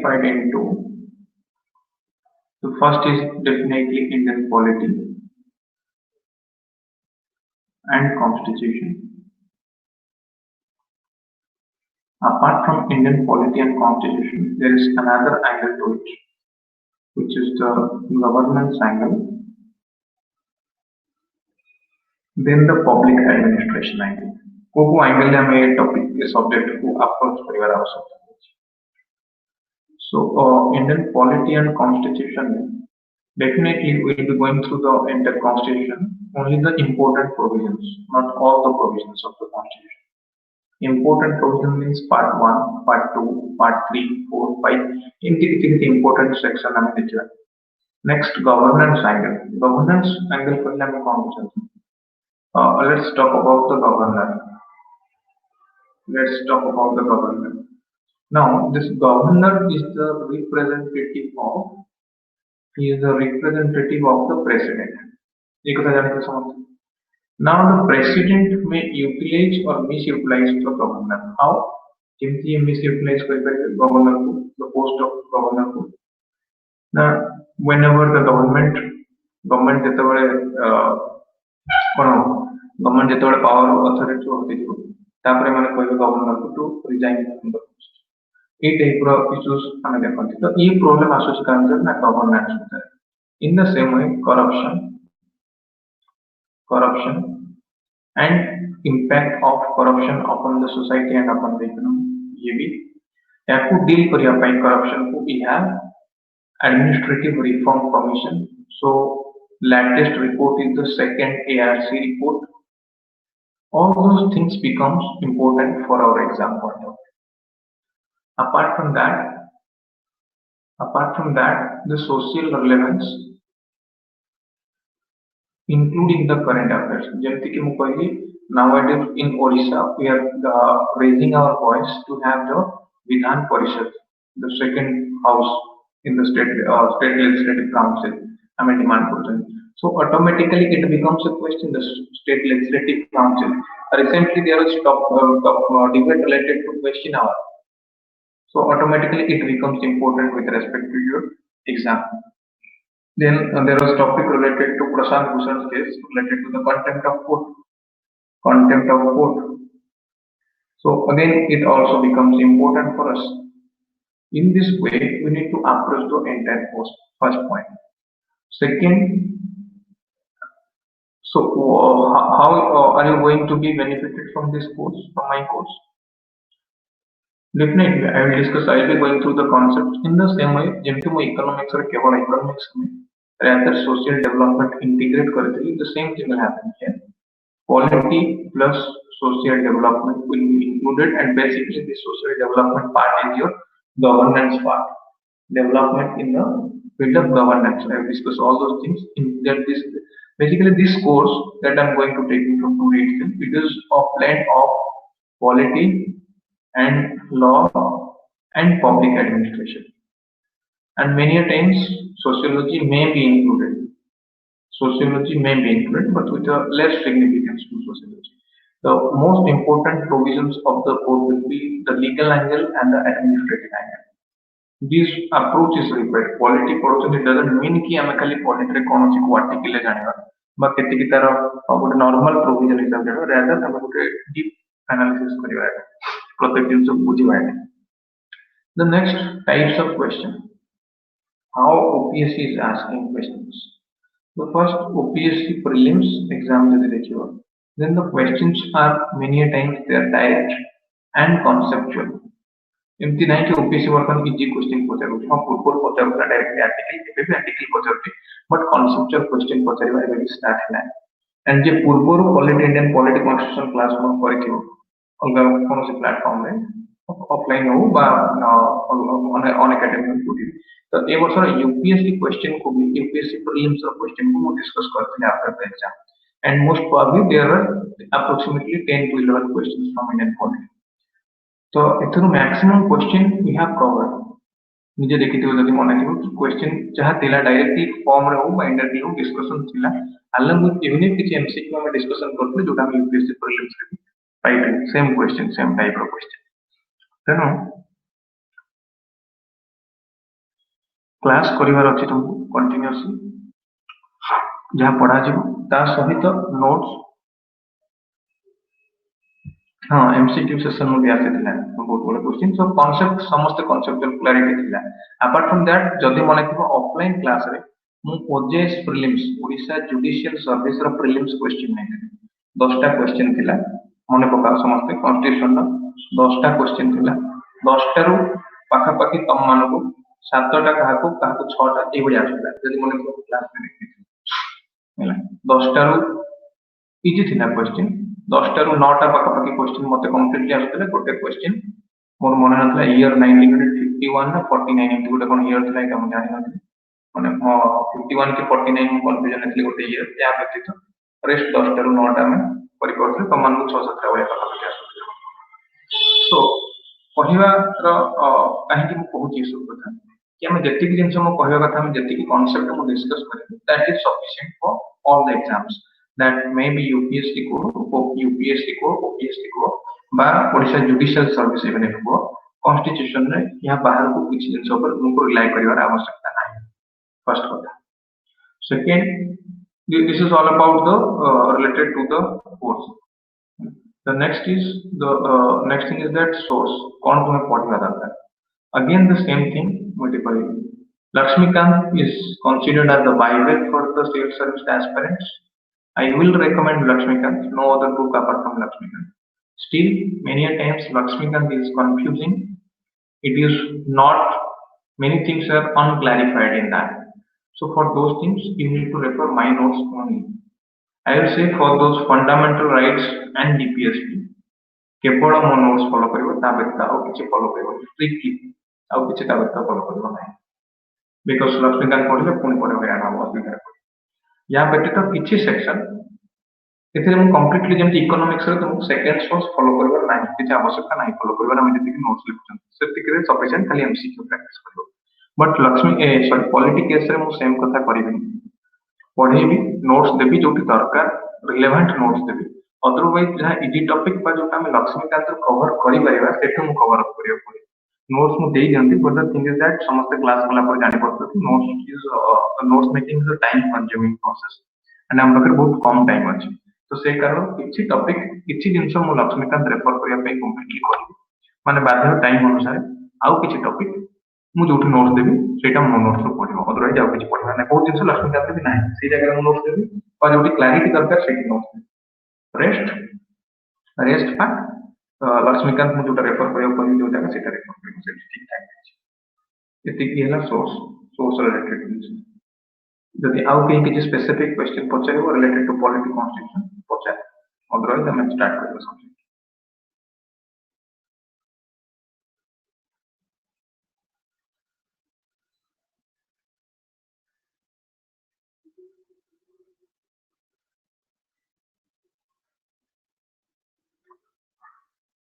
divided into the first is definitely Indian polity and constitution. Apart from Indian polity and constitution, there is another angle to it, which is the governance angle, then the public administration angle. କୋଉ angle ରେ ଆମେ topic subject को approach କରିବାର आवश्यकता ଅଛି. So Indian polity and constitution, definitely we will be going through the entire constitution, only the important provisions, not all the provisions of the constitution. Important provision means part 1, part 2, part 3, 4, 5. In important section ଆମେ ଦେଖିବା. Next, governance angle. Governance angle କହିଲେ ଆମେ କଣ ବୁଝନ୍ତି? Let's talk about the governor. Let's talk about the governor. Now, this governor is the representative of. He is the representative of the president. ये कथा जानते समझते. Now, the president may utilize or misutilize the governor. How? केमती misutilize करिपारे governor को, the post of governor को. Now, whenever the government जेतेबेले cone government जेतेबेले power authority होती जो तापरे माने कहबे governor को to resign from the post. ए टाइप रो issues हमें देखंती. तो ये problem आसुची कांजर ना governance. In the same way, corruption and impact of corruption upon the society and upon the economy. ये भी याकू deal करिया पाई corruption को we have administrative reform commission. So latest report is the second ARC report. All those things becomes important for our exam point of view. Apart from that, the social relevance, including the current affairs. जेमती कि मु कहली, nowadays in Odisha we are raising our voice to have the Vidhan Parishad, the second house in the state legislative council. I mean demand करते. So automatically it becomes a question. The state legislative council. Recently there was debate related to question hour. So automatically it becomes important with respect to your exam. Then there was topic related to Prashant Bhushan's case related to the contempt of court. So again, it also becomes important for us. In this way, we need to approach the entire first point. Second, so how are you going to be benefited from this course, from my course? Definitely, I will discuss. I will be going through the concepts in the same way. जेमती मो economics और केवल economics में rather social development integrate करते the same thing will happen here. Polity plus social development will be included, and basically the social development part is your governance part. Development in the field of governance. I will discuss all those things in that basically this course that I am going to take you from today itself. It is a blend of polity and law and public administration, and many a times sociology may be included, but with a less significance to sociology. The most important provisions of the code will be the legal angle and the administrative angle. This approach is required. Polity it doesn't mean कि हमें खाली polity रे कौन सी को article जानेगा, but कितनी की तरह एक normal provision हिसाब से rather हमें एक deep analysis करिवा है. The next types of question. How OPSC is asking questions. The first OPSC prelims exam then the questions are many a times they are direct and conceptual. एमती नहीं कि OPSC वर्तन easy question पचारू हम पूर्व पचारू directly article पचारू but conceptual question पचारिबा एबे स्टार्ट है एंड जे पूर्वरो polity Indian polity constitution class में करिथिबो अलगा कौन से प्लेटफॉर्म में ऑफलाइन हो बा ऑन एकेडमिक टूटी तो ए वर्ष यूपीएससी क्वेश्चन को भी यूपीएससी प्रीलिम्स क्वेश्चन को हम डिस्कस करते हैं after the exam and most probably there are approximately 10 to 11 questions from Indian polity. तो एथरो maximum question we have covered. निजे देखिथिबो जदि मन थिबो कि क्वेश्चन जहा थिला डायरेक्टली फॉर्म रे हो बा इंटरव्यू डिस्कशन थिला अलग विथ इवन इफ किछि एमसीक्यू में डिस्कशन करथि जोटा हम यूपीएससी प्रीलिम्स रे right same question same type of question. Class करिवार अछि तुमको कंटिन्यूअसली जहाँ पढ़ा जीवो ता सहित नोट्स हाँ एमसीक्यू सेशन में भी आसीथिला बहुत बड़ा क्वेश्चन सो कांसेप्ट समस्त कांसेप्चुअल क्लैरिटी थिला अपार्ट फ्रॉम दैट जदि मने थिबो ऑफलाइन क्लास रे मु ओजेएस प्रीलिम्स ओडिशा जुडिशियल सर्विस रो प्रीलिम्स क्वेश्चन नै 10टा क्वेश्चन थिला मने पका समस्त कॉन्स्टिट्यूशन रो 10टा क्वेश्चन थिला 10टा रो पाखा पाखी तम मानको 7टा काहाको 6टा ए बडी आछला जदि मने थिबो क्लास में देखि ହେଲା 10टा रो इजी थिला क्वेश्चन 10टा रु 9टा पाखापाखि क्वेश्चन मते कंप्लीटली आସୁଥିଲା गोटे क्वेश्चन मोर मन नथला ईयर 1951 ना 49 एमती गोटे कोन ईयर थिला एटा म जानि नथि माने 51 के 49 मु कंफ्यूजन नथि गोटे ईयर या व्यतीत रेस्ट 10टा रु 9टा में परिपत्र तमान को 6 7टा वाले पाखापाखि आସୁଥିଲା सो କହିବା ର କାହିଁକି ମୁଁ କହୁଛି ସବୁ କଥା कि ଆମେ ଯେତିକି ଜିନିଷ ମୁଁ କହିବା କଥା ଆମେ ଯେତିକି କନସେପ୍ଟ ମୁଁ डिस्कस କରିବି that is sufficient for all the exams that may be UPSC को OPSC को बा ओडिशा जुडिशियल सर्विस इवन को कॉन्स्टिट्यूशन रे या बाहर को किछि जिंस ऊपर उनको रिलाय करिवार आवश्यकता नाही फर्स्ट कथा second this is all about the related to the course the next thing is that source कौन तुम्हें पढ़िबा दरकार again the same thing multiple Lakshmikant is considered as the bible for the state service aspirants I will recommend Lakshmikant, no other book apart from Lakshmikant. Still, many a times Lakshmikant is confusing. It is not, many things are unclarified in that. So for those things, you need to refer my notes only. I will say for those fundamental rights and DPSP, केवल मो notes follow करिवो ता व्यक्ता और किछि follow करिवो strictly और किछि ता व्यक्ता follow करिवो नाही because Lakshmikant पढिले पुणी पढे हरान हबो असुविधा या व्यतीत किछि सेक्शन एथिरे मु कंप्लीटली जेमति इकोनॉमिक्स रे तुम सेकंड सोर्स फॉलो करबा नाही किछि आवश्यकता नाही फॉलो करबा हम जति नोट्स लिखछन सेतिकरे सफिशिएंट खाली एमसीक्यू प्रैक्टिस करबो but Lakshmi sorry polity case रे मु सेम कथा करबी पढेबी नोट्स देबी जोटी दरकार रिलेवेंट नोट्स देबी अदरवाइज जहा इजी टॉपिक बा जोटा हम लक्ष्मीकांत कवर करि परिबा सेठु मु कवर अप करियो पड़े नोट्स मु देई जंती but the thing is that समस्त क्लास वाला पर जानि पड़तो कि notes making is a time consuming process and हम पाखरे बहुत कम टाइम अछि तो से कारण किछि टॉपिक किछि जिंस मु लक्ष्मीकांत रेफर करिया पे कंप्लीटली करबी माने बाध्य टाइम अनुसार आउ किछि टॉपिक मु जोठी नोट्स देबी सेटा मो नोट्स रो पढिबो अदरवाइज आउ किछि पढिबा नै बहुत जिंस लक्ष्मीकांत भी नाही से जगह मु नोट्स देबी और जोठी क्लैरिटी दरकार सेठी नोट्स रेस्ट पार्ट लक्ष्मीकांत मु जोटा रेफर करियो कोन जो जगह सेटा रेफर करियो से ठीक ठाक अछि एति की हला सोर्स रिलेटेड थिंग्स जदि आउ कहीं किछि स्पेसिफिक क्वेश्चन पचारिबो रिलेटेड टू पॉलिटी कॉन्स्टिट्यूशन पचार अदरवाइज हम स्टार्ट करबो सब्जेक्ट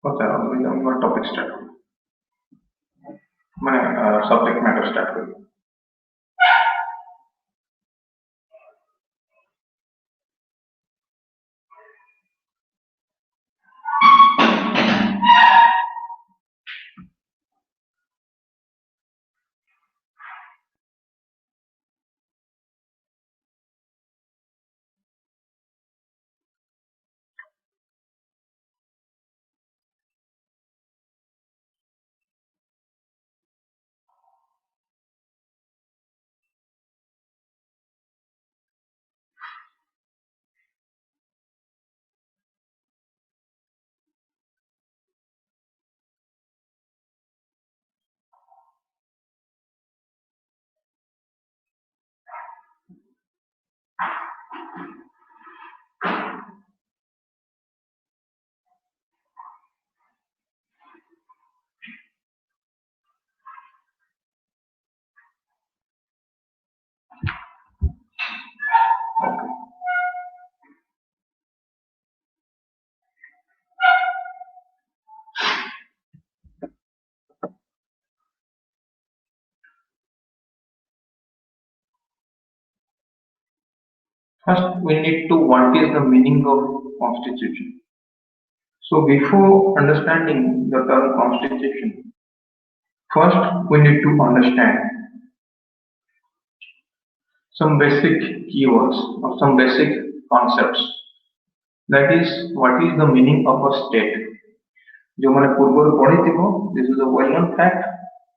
पचार अदरवाइज हम टॉपिक स्टार्ट मैं सब्जेक्ट मैटर स्टार्ट करबो First, we need to what is the meaning of constitution. So before understanding the term constitution, first we need to understand some basic keywords or some basic concepts. That is, what is the meaning of a state? जो मैंने पूर्व पढ़ी थी वो, this is a well-known fact,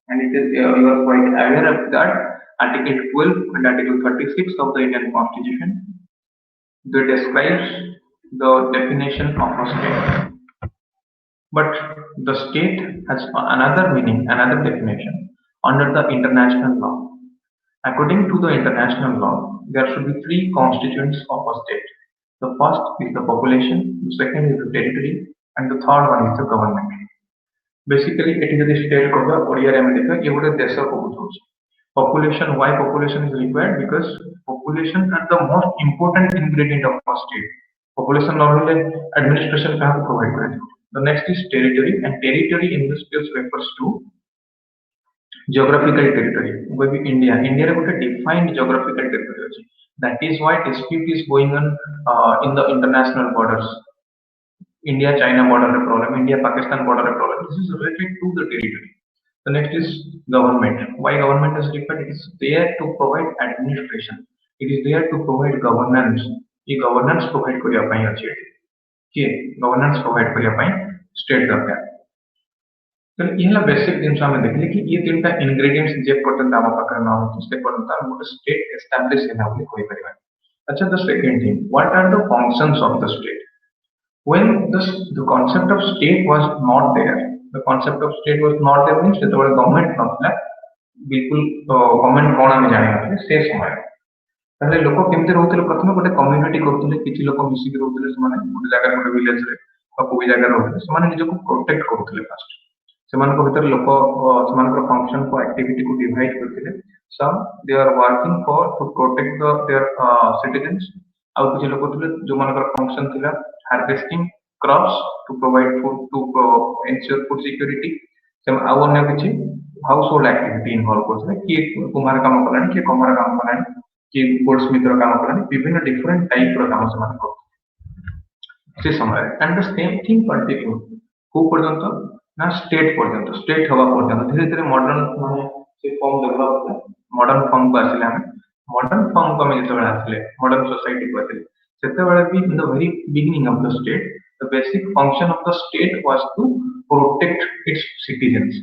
and it is you are quite aware of that. Article 12 and Article 36 of the Indian Constitution, they describes the definition of a state. But the state has another meaning, another definition under the international law. According to the international law, there should be three constituents of a state. The first is the population, the second is the territory, and the third one is the government. Basically, it is the state of the ODR America, ये बोले देश को बुझाଉଛି. Population, why population is required? Because population is the most important ingredient of a state. Population normally administration can provide करें. The next is territory, and territory in this case refers to geographical territory. Maybe India रे ଗୋଟେ defined geographical territory ଅଛି. That is why dispute is going on in the international borders. India China border problem, India Pakistan border problem. This is related to the territory. The next is government. Why government is different? It is there to provide administration. It is there to provide governance. ये governance provide करिया ପାଇଁ अछि एठी. कि governance provide करिया ପାଇଁ state दरकार. तो ये ला बेसिक जिनस हम देखले कि ये तीनटा इंग्रेडिएंट्स जे पर्यंत हम पाकर ना हो से पर्यंत हम ଗୋଟେ स्टेट एस्टैब्लिश हैना बोली कोइ परिबा. अच्छा, the second thing, what are the functions of the state? When the concept of state was not there, the concept of state was not there means सेतबेले गवर्नमेंट नथला, बिल्कुल गवर्नमेंट कोन हम जानि नथले से समय. पहले लोक केमते रहउतले, प्रथम गोटे कम्युनिटी करथले, किछि लोक मिसिक रहउतले, से माने गोटे जगह गोटे विलेज रे বা कोइ जगह रहउतले, से माने निजको प्रोटेक्ट करथले फर्स्ट. सेमानक भीतर लोक सेमानक फंक्शन को एक्टिविटी को डिवाइड करथिले. Some they are working for to protect their citizens. आउ किछि लोक थले जो मानकर फंक्शन थिला harvesting crops to provide food to ensure food security. से आउ अन्य किछि हाउस होल्ड एक्टिविटी इन्वॉल्व करथिले, कि कुमार काम करलानी, कि कमार काम करलानी, कि गोल्डस्मिथ रो काम करलानी, विभिन्न डिफरेंट टाइप रो काम सेमान करथिले से समय. And the same thing continue को पर्यंत ना स्टेट पर्यंत, स्टेट हवा पर्यंत धीरे धीरे मॉडर्न माने से फॉर्म डेवलप होता. मॉडर्न फॉर्म को आसिले हम मॉडर्न फॉर्म को हम जेतबे आसिले मॉडर्न सोसाइटी को आसिले सेतबेले भी in the very beginning of the state the basic function of the state was to protect its citizens.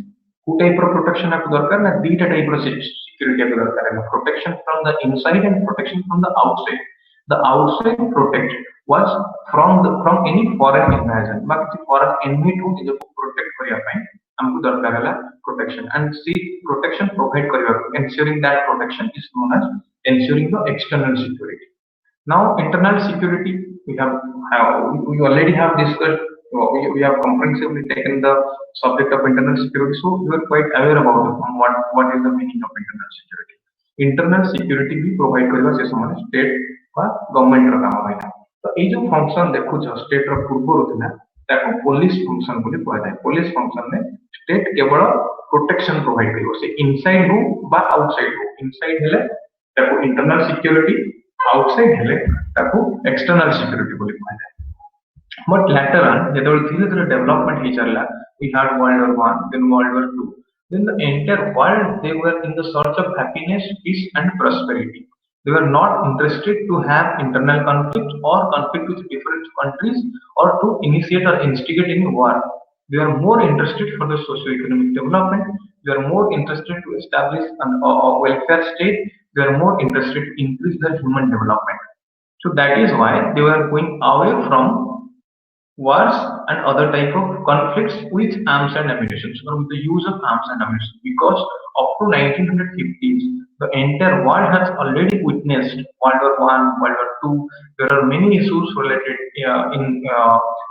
को टाइप रो प्रोटेक्शन आपको दरकार ना, दीटा टाइप रो सिक्योरिटी आपको दरकार है. Protection from the inside and protection from the outside. The outside protect was from any foreign invasion, but the foreign enemy to निज को protect करिया ପାଇଁ हमको दरकार है protection, and see protection provide करिया, ensuring that protection is known as ensuring the external security. Now internal security we already have discussed. We have comprehensively taken the subject of internal security, so you are quite aware about what is the meaning of internal security. Internal security भी provide करिया से समय state government रो काम होइता. तो ए जो function देखु छ state रो पूर्व रुथिना ताको पुलिस फंक्शन बोली कहै जाय. पुलिस फंक्शन में स्टेट केवल प्रोटेक्शन प्रोवाइड करियो से इनसाइड हो बा आउटसाइड हो. इनसाइड हेले ताको इंटरनल सिक्योरिटी, आउटसाइड हेले ताको एक्सटर्नल सिक्योरिटी बोली कहै जाय. बट लेटर ऑन जेतबे धीरे धीरे डेवलपमेंट हि चलला, we had world war 1, then world war 2, then the entire world they were in the search of happiness, peace and prosperity. They were not interested to have internal conflict or conflict with different countries or to initiate or instigate any war. They are more interested for the socio-economic development. They are more interested to establish a welfare state. They are more interested to increase their human development. So that is why they were going away from wars and other type of conflicts with arms and ammunition, or with the use of arms and ammunition, because up to 1950s the entire world has already witnessed World War 1, World War 2. There are many issues related in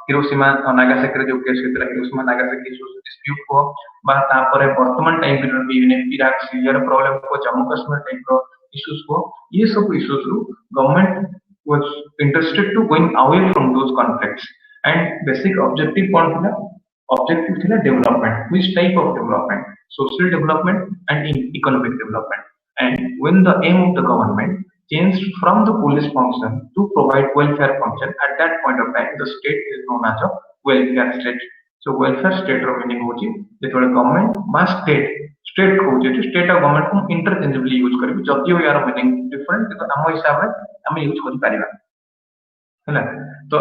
Hiroshima Nagasaki जो case होता है, Hiroshima Nagasaki issues dispute को बा तापरे वर्तमान time period भी इने Iraq Syria problem को, जम्मू कश्मीर टाइप रो इश्यूज को, ये सब इश्यूज रो government was interested to going away from those conflicts. And basic objective कौन था? Objective थी development. Which type of development? Social development and economic development. And when the aim of the government changed from the police function to provide welfare function, at that point of time the state is known as a welfare state. So welfare state row meaning होची जेतबेले government बा state कहूचे जे state और government को interchangeably use करिवि जदियो यार meaning different तो हम हिसाब रे हम यूज करि परिबा हैला तो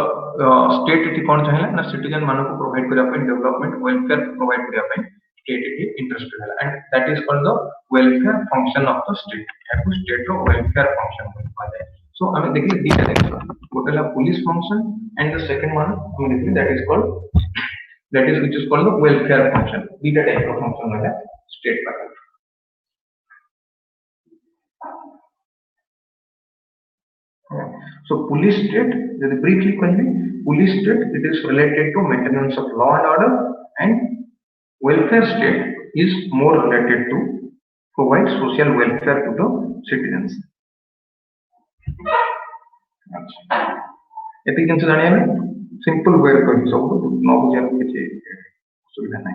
स्टेट इति कोन चाहेला ना सिटीजन मानको प्रोवाइड करिया पे डेवलपमेंट वेलफेयर प्रोवाइड करिया पे स्टेट इति इंटरेस्टेड हैला and that is called the welfare function of the state याकू स्टेट रो वेलफेयर फंक्शन कहवा जाय सो हमें देखिए दीटा देखिए total police function and the second one हमें देखिए that is called that is which is called the welfare function data type of function है state pattern so police state just briefly कहिए police state it is related to maintenance of law and order and welfare state is more related to provide social welfare to the citizens एतिक जिनसे जानिए ना simple way कहि सब न बुझिया किछि सुविधा नै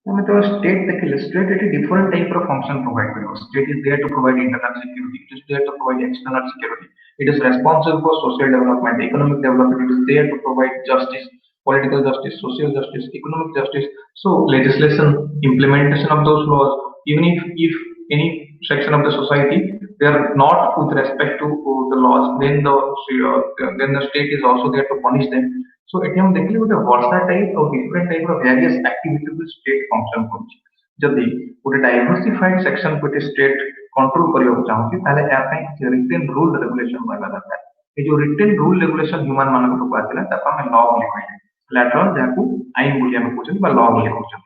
हमें तो स्टेट देखिए state it different type of function provide करियो state is there to provide internal security it is there to provide external security it is responsible for social development economic development it is there to provide justice political justice social justice economic justice so legislation implementation of those laws even if any section of the society they are not with respect to the laws then the state is also there to punish them so eighty हम देखिए गोटे वर्षा type और different type रो various activity को state function करूची जदी गोटे diversified section को state control करियो चाहूची ताले या ପାଇଁ रिटन रूल रेगुलेशन रहला दरकार ए जो रिटन रूल रेगुलेशन ह्यूमन मानक को आथिला ता हम लॉ बोली कहले लैटरल जाकू आईन बोली हम कहउछन बा लॉ बोली कहउछन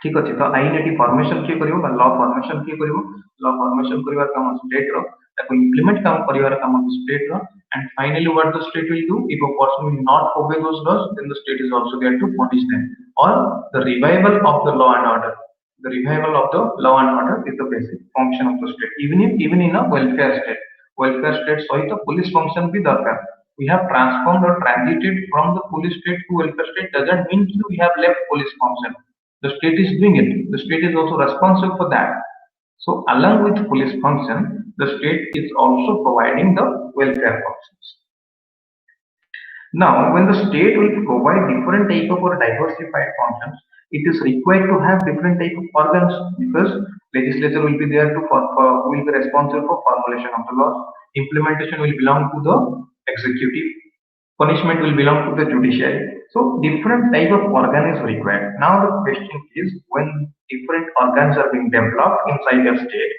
ठीक अछि तो आईन एटी फॉर्मेशन के करियो बा लॉ फॉर्मेशन के करियो लॉ फॉर्मेशन करिवार काम स्टेट रो ताको इंप्लीमेंट काम करिवार काम स्टेट रो and finally what the state will do if a person will not obey those laws then the state is also there to punish them or the revival of the law and order the revival of the law and order is the basic function of the state even in a welfare state सहित police function भी दरकार we have transformed or transited from the police state to welfare state doesn't mean that we have left police function the state is doing it the state is also responsible for that so along with police function the state is also providing the welfare functions now when the state will provide different type of or diversified functions it is required to have different type of organs because legislature will be there to will be responsible for formulation of the laws implementation will belong to the executive punishment will belong to the judiciary so different type of organ is required now the question is when different organs are being developed inside a state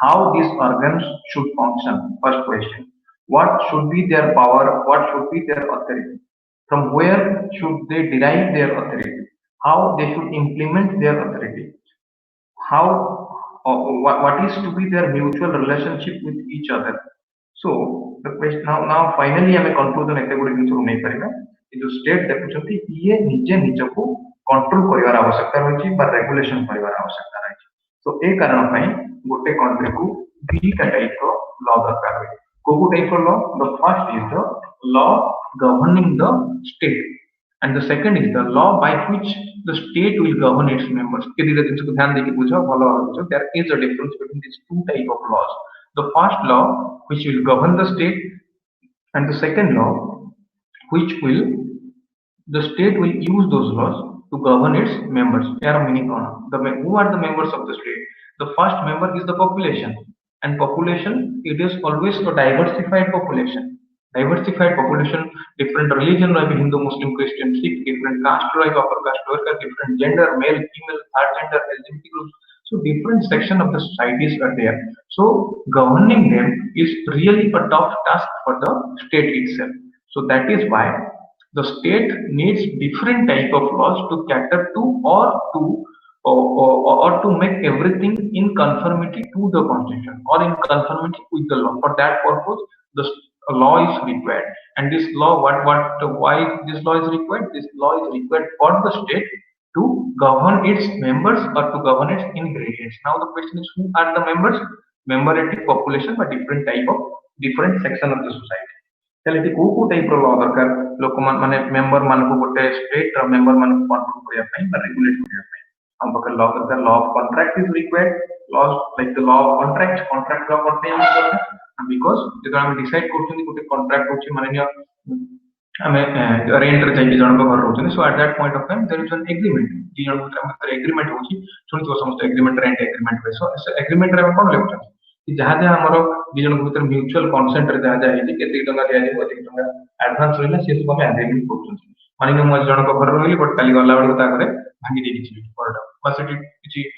how these organs should function first question what should be their power what should be their authority from where should they derive their authority how they should implement their authority how what is to be their mutual relationship with each other so the question now finally हमें conclusion एते गुडी जिंस नै परिबा ए जो state देखुछंती ये निजे निजे को control करिवार आवश्यकता रहिछि बा रेगुलेशन करिवार आवश्यकता रहिछि तो ए कारण पई गोटे कंट्री को दुईटा टाइप रो लॉ दरकार होय को टाइप रो law the first is the law governing the state and the second is the law by which the state will govern its members के दिले जिंस को ध्यान देके बुझो भलो हो there is a difference between these two type of laws the first law which will govern the state and the second law which will the state will use those laws to govern its members यार meaning कौन who are the members of the state the first member is the population and population it is always a diversified population different religion like Hindu Muslim Christian Sikh different caste like upper caste lower caste different gender male female third gender LGBT groups so different section of the societies are there so governing them is really a tough task for the state itself so that is why the state needs different type of laws to cater to or to make everything in conformity to the constitution or in conformity with the law for that purpose the law is required and this law why this law is required this law is required for the state to govern its members or to govern its ingredients now the question is who are the members membership population but different section of the society तले को type रो law दरकार लोक माने member मान को गोटे state रो member मान को कंट्रोल करिया पई बा रेगुलेट करिया पई हम पाखे लॉ दरकार law of contract is required law like the law of contract law करते हैं हम दरकार बिकॉज़ जेतो हम डिसाइड करछन गोटे कॉन्ट्रैक्ट होची माननीय आमे रेंट रे जाई जण को घर रहउछन so at that point of time there is an agreement दी जण को एग्रीमेंट होची सुनितो समस्त agreement rent agreement so agreement रे हम कोन लेखछन कि जहाँ जहाँ हमरो दी जण को म्यूचुअल कंसेंट रे जहाँ जहाँ हेछि केते टंका दिया जे केते टंका एडवांस रहला से सब हम एग्रीमेंट करछन मानिनो म जण को घर रहली बट काली गला बेल ता घरे भांगी दे किछि परडा बस इट किछि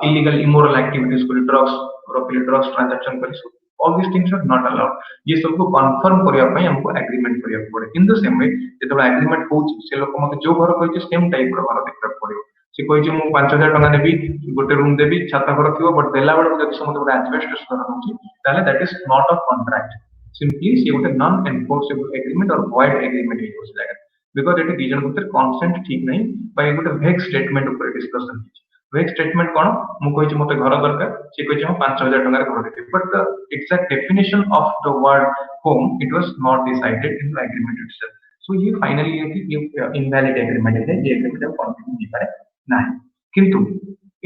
इलीगल इमोरल एक्टिविटीज को ड्रग्स ट्रांजैक्शन करी all these things are not allowed ये सब को कंफर्म करिया पई हमको एग्रीमेंट करिया पड़े इन द सेम वे जेतो एग्रीमेंट होची से लोक मते जो घर कहै सेम टाइप रो घर देखा पड़े से कहै छै मु 5000 टका देबी गोटे रूम देबी छाता घर थियो बट देला बेल जति समते गोटे एडजस्टेशन घर होची ताले that is not a contract simply से गोटे नॉन एनफोर्सेबल एग्रीमेंट और वॉइड एग्रीमेंट है उस जगह बिकॉज़ एटी दी जन भीतर कंसेंट ठीक नहीं बाय गोटे वेग स्टेटमेंट ऊपर डिस्कशन होची वेग स्टेटमेंट कोन मु कहै छै मते घर दरकार से कहै छै हम 5000 टका रे घर देबी but the exact definition of the word home it was not decided in the agreement itself so ये finally ये invalid agreement है ये agreement हम continue नहीं पारे नहीं किंतु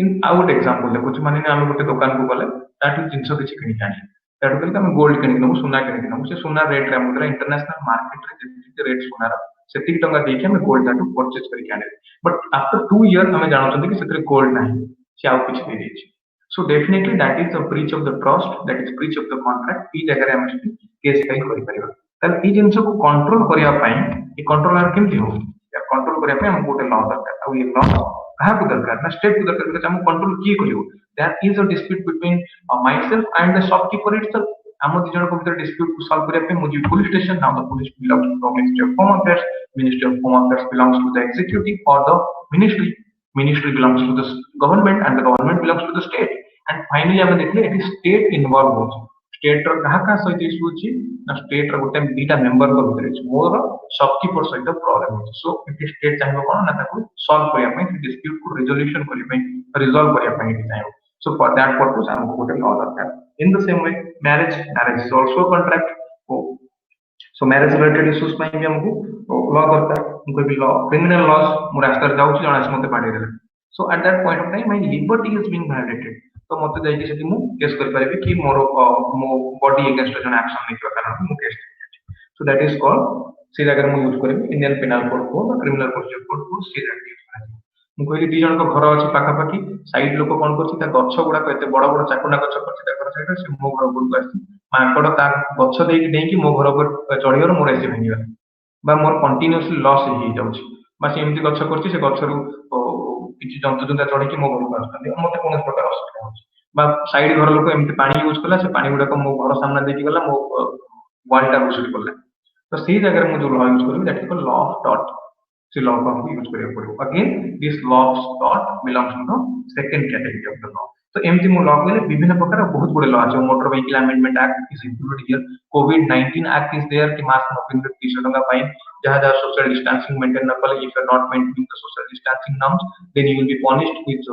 इन आउट एग्जांपल देखो छ माने हम गोटे दुकान को गले ताटू जिंस किछि किनि जानि ताटू करी हम गोल्ड किनि नमु सोना किनि नमु से सोना रेट रे हम इंटरनेशनल मार्केट रे जेति रेट सोना रा सेति टंका देके हम गोल्ड ताटू परचेज करि आने बट आफ्टर 2 इयर हम जानछन कि सेतरे गोल्ड नाही से आउ किछि दे देछि so definitely that is a breach of the trust that is breach of the contract ई जगह रे हम केस फाइल करि परिबा तल ई जिंस को कंट्रोल करिया पई ई कंट्रोलर केमति हो या कंट्रोल करिया पई हम गोटे लॉ दरकार आ ये लॉ कहा को दरकार ना स्टेट को दरकार कि हम कंट्रोल की करियो that is a dispute between my self and the shopkeeper itself हम दी जण को भीतर डिस्प्यूट को सॉल्व करिया पई मुझे police station now the police belongs to ministry of home affairs belongs to the executive और the ministry belongs to the government and the government belongs to the state and finally हम देखले eighty state involve हो state रो कहा का सहित issue अछि ना state रो गोटे बीटा मेंबर को भीतर अछि मोर शॉपकीपर सहित प्रॉब्लम अछि सो एटी स्टेट चाहिबो कोन ना ताको सॉल्व करिया पई डिस्प्यूट को रिजोल्यूशन करिया पई रिजॉल्व करिया पई एटी चाहिबो सो फॉर दैट पर्पस हमको गोटे लॉ दरकार in the same way marriage is also contract so marriage related issues पई भी हमको लॉ दरकार कोई भी लॉ क्रिमिनल लॉस मु रास्ता जाउछि जण मते पाडी देले so at that point of time my liberty is being violated तो मते जाई कि सेति मु केस कर पारिबे कि मोर मो बॉडी अगेंस्ट जन एक्शन नै किवा कारण मु case so that is called से जगह मु यूज करबे इंडियन पेनल कोड को क्रिमिनल प्रोसीजर कोड को से जगह यूज करबे मु कहली दी जण को घर अछि पाखा पाखी साइड लोक कोन करछि ता गच्छ गुडा एते बड़ बड़ चाकुना गच्छ करछि ता घर साइड से मो घर ऊपर आछि माकड़ ता गच्छ देई देई कि मो घर ऊपर चढ़ियोर मोर एसे भांगियो बा मोर कंटीन्यूअसली लॉस ही जाउछि बस एमती गच्छ करछि से गच्छरु किछि जंतु जंता चढ़ी कि मो घर को आछथि मते कोन प्रकार असुविधा होछि बा साइड घर लोक एमती पानी यूज करला से पानी गुडा को मो घर सामने देखि गला मो वाल टा घुसुरी पड़ला तो सी जगह मु जो लॉ यूज करबी that is called law of डॉट से लॉ को यूज करिया पड़ो अगेन दिस लॉ ऑफ डॉट belongs to the second category of the law तो एमती मु लॉ कहले विभिन्न प्रकार बहुत गुडे लॉ আছে motor vehicle amendment act is included here covid 19 act is there कि मास्क नॉकिंग 300 टका फाइन जहां जहां सोशल डिस्टेंसिंग मेंटेन न कले if you are not maintaining the social distancing norms then you will be punished with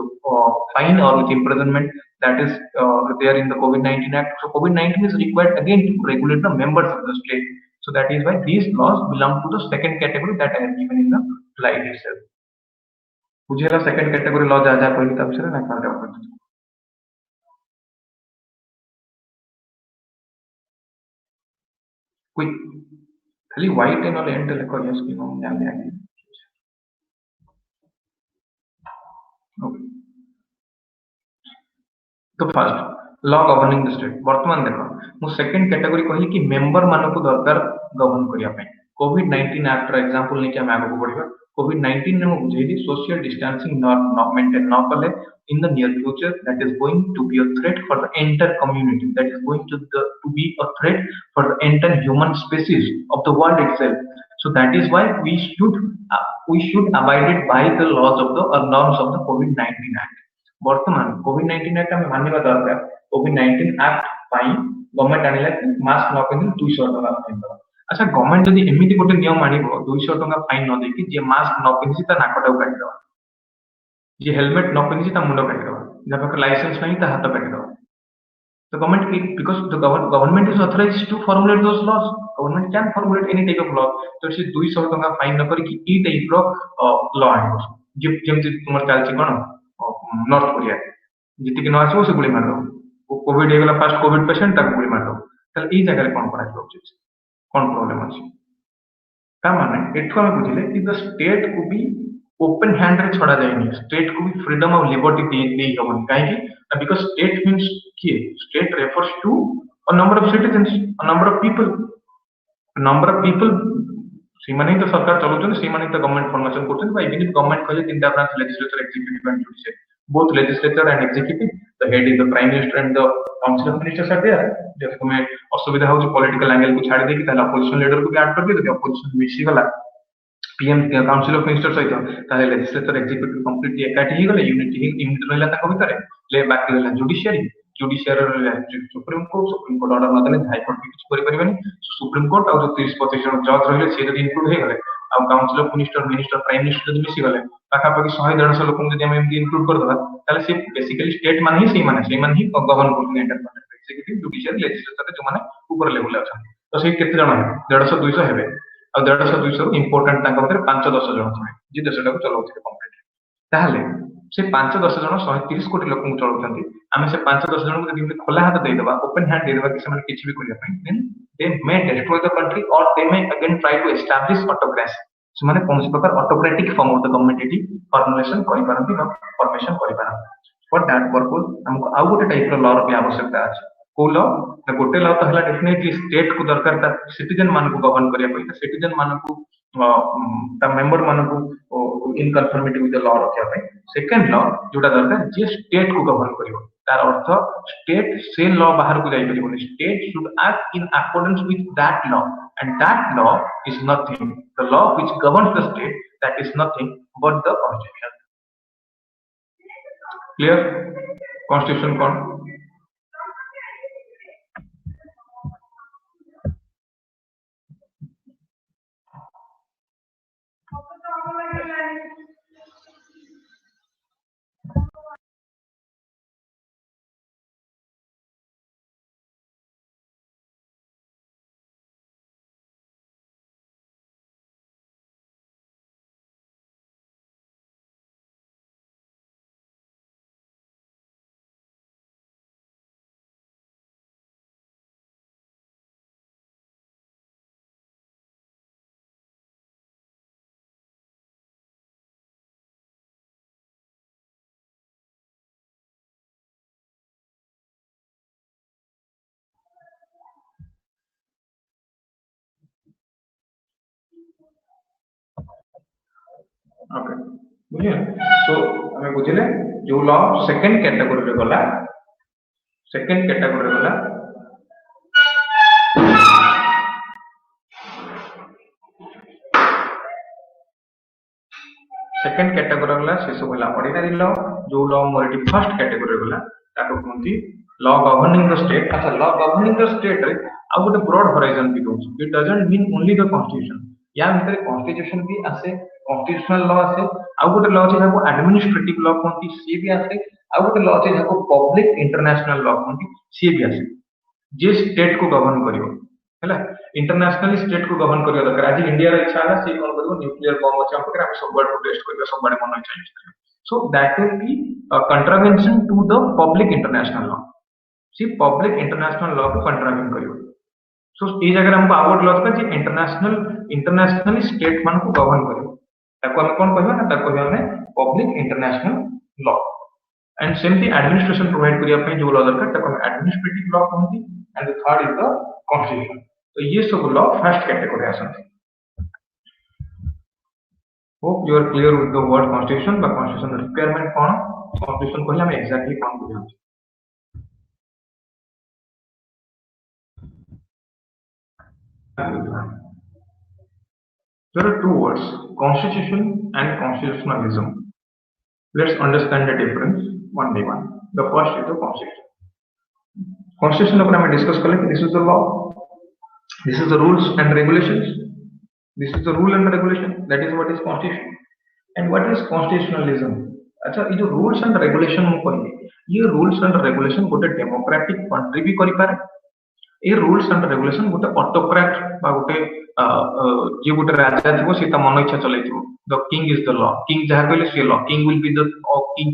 fine or with imprisonment that is there in the covid 19 act so covid 19 is required again to regulate the members of the state so that is why these laws belong to the second category that I have given in the slide itself बुझेला second category law जा जा कहली तब से ना कर दे कोई खाली व्हाइट एंड ऑल एंड लिखो यस कि हम जान ले ओके तो first law governing the state वर्तमान देखो मु सेकंड कैटेगरी कहली कि मेंबर मानको को दरकार गवर्न करिया पे कोविड 19 एक्ट रो एग्जांपल नै कि हम आगो बढ़िबा कोविड 19 ने मु बुझेली सोशल डिस्टेंसिंग नॉट मेंटेन न कले in the near future that is going to be a threat for the entire community that is going to be a threat for the entire human species of the world itself so that is why we should abide by the laws of the norms of the covid 19 act वर्तमान covid 19 act हमें मानने दरकार covid 19 act पाई government आनिला कि mask न पिंधि 200 टका fine दबा अच्छा government जदी एमिति गोटे नियम आनिबो 200 टका फाइन न देकी जे मास्क न पिंधि ता नाकटा काटि दबा जे हेलमेट न पिंधि ता मुंड काटि दबा जब लाइसेंस नहीं ता हाथ काटि दबा the government because the government is authorized to formulate those laws government can formulate any type of law तो से 200 टका फाइन न करी कि ई टाइप रो लॉ आनिबो जे जेम तुमर चालची कोन नॉर्थ कोरिया जीत कि न आसो से गुली मार कोविड हो गला फास्ट कोविड पेशेंट ताको गुली मार ताले ई जगह कोन करा उचित कोन प्रॉब्लम अछि ता माने एठो हम बुझिले कि द स्टेट को भी ओपन हैंड रे छोड़ा जाएनी स्टेट को भी फ्रीडम ऑफ लिबर्टी दे हवन काहे कि बिकॉज़ स्टेट मींस कि state refers to a number of citizens a number of people सीमाने तो सरकार चलौछन सीमाने तो गवर्नमेंट फॉर्मेशन करछन बा इवन गवर्नमेंट कहले तीनटा branch legislature executive and judicial both legislature and executive the head is the prime minister and the council of ministers are there जब तुम्हें असुविधा हो पॉलिटिकल एंगल को छाड़ देगी ताला अपोजिशन लीडर को भी ऐड कर दियो जब अपोजिशन मिसी गला पीएम काउंसिल ऑफ मिनिस्टर सहित ताले लेजिस्लेचर एग्जीक्यूटिव कंप्लीटली एकाठी ही गले यूनिट रहला ताको भितर ले बाकी रहला जुडिशियरी सुप्रीम कोर्ट ऑर्डर न देले हाई कोर्ट भी कुछ करि परिबनी सुप्रीम कोर्ट और जो 30-25 जन जज रहले से जदी इंक्लूड हे गले आ council of minister prime minister जदी मिसी गले पाखापाखि 100-150 लोक जदी हम एमडी इंक्लूड कर दबा ताले से बेसिकली स्टेट मान ही से मान ही गवर्न करने एंटर एग्जीक्यूटिव जुडिशियरी लेजिस्लेचर जो माने ऊपर लेवल अछन तो से केते जन 150-200 हेबे आ 150-200 इंपोर्टेंट तांका भीतर 5-10 जन थे जे देशटा को चलाउथे कंप्लीट ताहले से 5-10 जन 130 कोटी लोक चलाउछंती आमे से 5-10 जन को जदी खोला हाथ दे देबा ओपन हैंड दे देबा कि से किछि भी करिया पई then they may destroy the country और they may again try to establish autocracy से माने कौन सी प्रकार autocratic form of the government एटी फॉर्मुलेशन करि पारंती बा फॉर्मेशन करि पारंती फॉर दैट पर्पस हमको आउ गोटे टाइप रो लॉ रो भी आवश्यकता अछि को लॉ ना गोटे लॉ तो हला डेफिनेटली स्टेट को दरकार ता सिटीजन मान को गवर्न करिया पई सिटीजन मान को ता मेंबर मान को इन कन्फर्मिटी विथ द लॉ रखिया पई सेकंड लॉ जोटा दरकार जे स्टेट को गवर्न करियो तार अर्थ स्टेट से लॉ बाहर को जाई परिबो state should act in accordance with that law and that law is nothing the law which governs the state that is nothing but the constitution clear constitution kon okay बुझिए सो हमें बुझिले जो law second category रे गला second category रे गला second category गला से सब गला ऑर्डिनरी लॉ जो लॉ मोर फर्स्ट कैटेगरी गला ताको कोनती लॉ गवर्निंग द स्टेट अच्छा लॉ गवर्निंग द स्टेट रे आ गोटे ब्रॉड होराइजन भी दोछ it doesn't mean only the constitution या भीतर कॉन्स्टिट्यूशन भी आसे कॉन्स्टिट्यूशनल लॉ आसे आ गोटे लॉ छै जाको एडमिनिस्ट्रेटिव लॉ कोनती सी भी आसे आ गोटे लॉ छै जाको पब्लिक इंटरनेशनल लॉ कोनती सी भी आसे जे स्टेट को गवर्न करियो हैला इंटरनेशनली स्टेट को गवर्न करियो दरकार आज इंडिया रे इच्छा है से कोन करियो न्यूक्लियर बम अछि हम पकरे हम सब वर्ड को टेस्ट करियो सब बड़े मन इच्छा यूज करियो so that will be contravention to the public international law सी पब्लिक इंटरनेशनल लॉ को कंट्रावेंट करियो सो ई जगह हमको आउट लॉ का जे इंटरनेशनली स्टेट मान को गवर्न करियो ताको हम कोन कहबा ना ताको हमें पब्लिक इंटरनेशनल लॉ एंड सेमली एडमिनिस्ट्रेशन प्रोवाइड करिया पे जो लॉ दरकार ताको हम एडमिनिस्ट्रेटिव लॉ कहंती and the third is the constitution तो ये सब लॉ फर्स्ट कैटेगरी आसंती hope you are clear with the word constitution बा कॉन्स्टिट्यूशन रिक्वायरमेंट कोन कॉन्स्टिट्यूशन कहले हम एग्जैक्टली कोन बुझाउ there are two words constitution and constitutionalism let's understand the difference one by one the first is the constitution upar hame discuss kale this is the law this is the rules and regulations this is the rule and regulation that is what is constitution and what is constitutionalism अच्छा ये जो rules and regulation मु कहली ये rules and regulation गोटे democratic country भी करि पारे ए रूल्स एंड रेगुलेशन गोटे ऑटोक्रेट बा गोटे जे गोटे राजा थिबो से त मन इच्छा चलै थिबो The king is the law. King jaha कहले से law. King will be the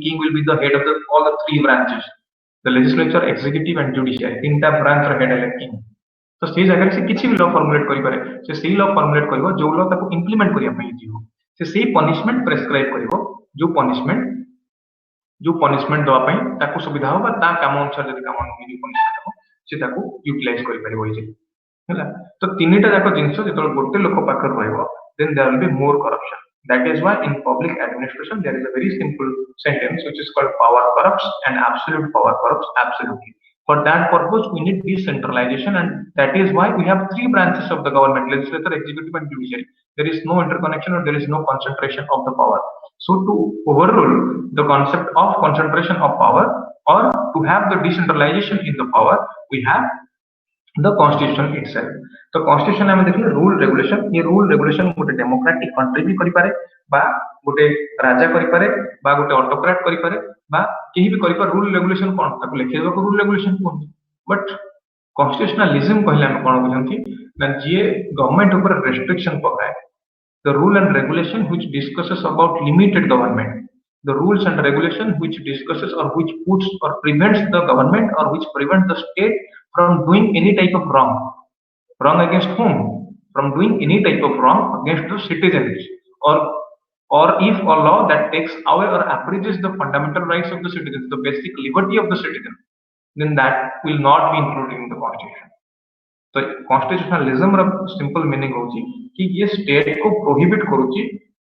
king will be the head of the all the three branches. The legislature, executive and judiciary. तीनटा branch ର head है king. तो से जगह से किसी भी लॉ फॉर्मुलेट करि पारे. से सही लॉ फॉर्मुलेट करिवो जो लॉ ताको इंप्लीमेंट करिया पई दियो. से सही पनिशमेंट प्रेस्क्राइब करिवो जो पनिशमेंट दवा पई ताको सुविधा हो बा ता काम अनुसार जदि काम अनुसार पनिशमेंट हो से ताको यूटिलाइज करि परिबो जे हैला. तो तीनटा जाको जिंस जेतो गोटे लोक पाखर रहइबो then there will be more corruption. That is why in public administration there is a very simple sentence which is called power corrupts and absolute power corrupts absolutely. For that purpose we need decentralization, and that is why we have three branches of the government: legislature, executive and judiciary. There is no interconnection or there is no concentration of the power. So to overrule the concept of concentration of power or to have the decentralization in the power, we have the constitution itself. तो constitution में देखिए rule regulation. ये rule regulation गोटे democratic country भी करि पारे बा गोटे राजा करि पारे बा गोटे ऑटोक्रेट करि पारे बा केही भी करि पारे. रूल रेगुलेशन कोन ताको लिखिबा को rule regulation cone. But constitutionalism कहले हम कोन बुझंती ना जे गवर्नमेंट ऊपर रेस्ट्रिक्शन पकाए. The rule and regulation which discusses about limited government, the rules and regulation which discusses or which puts or prevents the government or which prevents the state from doing any type of wrong. Wrong against whom? From doing any type of wrong against the citizens, or if a law that takes away or abridges the fundamental rights of the citizens, the basic liberty of the citizen, then that will not be included in the constitution. तो constitutionalism रा simple meaning होची कि ये state को prohibit करूची.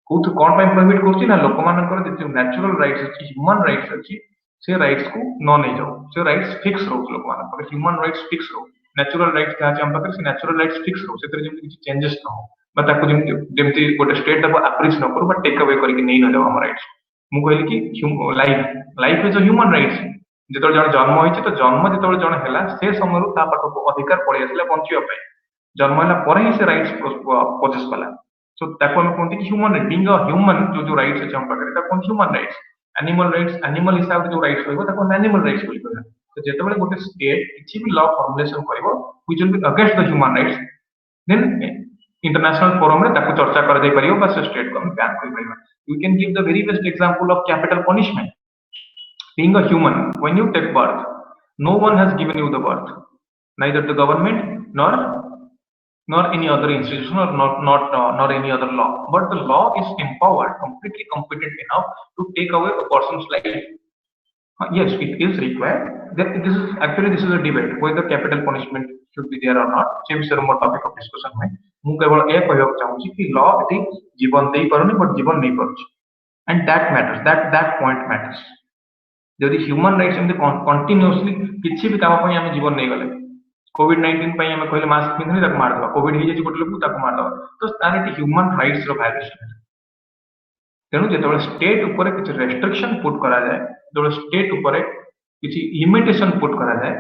कोथ कोन पे prohibit करूची ना लोक मानकर जे नेचुरल राइट्स अछि, ह्यूमन राइट्स अछि, से राइट्स को न नहीं जाओ. से राइट्स फिक्स रहो लोक मानकर. ह्यूमन राइट्स फिक्स रहो. नेचुरल राइट्स का हम पाकर से नेचुरल राइट्स फिक्स रहो. से तरे जे चेंजेस न हो बा ताको जेमति गोटे स्टेट ताको अप्रीच न करू बट टेक अवे करके नहीं न जाओ हम राइट्स. मु कहली कि life is a human rights. जो जन जन्म होइछि तो जन्म जो जन हैला से समय ता पाखक अधिकार पड़े आसला बंचिया पई. जन्म हैला पर ही से राइट्स प्रोसेस कला. सो ताको हम कोनति कि ह्यूमन बीइंग अ ह्यूमन जो राइट्स अछि हम पाखरे ता कोन human rights. Animal rights animal हिसाब जो राइट्स होइबो ताको एनिमल राइट्स बोली कहला. तो जेतेबेले गोटे स्टेट किछि भी लॉ फॉर्मुलेशन करबो which will be against the human rights, then international forum रे ताको चर्चा कर दे परियो बस स्टेट को हम बैन कर परिबा. We can give the very best example of capital punishment. Being a human, when you take birth, no one has given you the birth, neither the government nor any other institution or nor any other law. But the law is empowered, completely competent enough to take away a person's life. Yes, it is required. This is a debate whether capital punishment should be there or not. से विषय मोर topic of discussion में मु केवल ए कहब चाहूची कि law यदि जीवन देई परनी बट जीवन नहीं परछ, and that matters. That point matters. जदि ह्यूमन राइट्स एमती कंटिन्यूअसली किछि भी काम पई हम जीवन नहीं गले, कोविड-19 पई हम कहले मास्क पिनथि ताको मार दबा, कोविड ही जे गोटे लोक ताको मार दबा, तो तार ह्यूमन राइट्स रो वायलेशन. तेणु जेतबे स्टेट ऊपर किछि रेस्ट्रिक्शन पुट करा जाए, जेतबे स्टेट ऊपर किछि लिमिटेशन पुट करा जाए,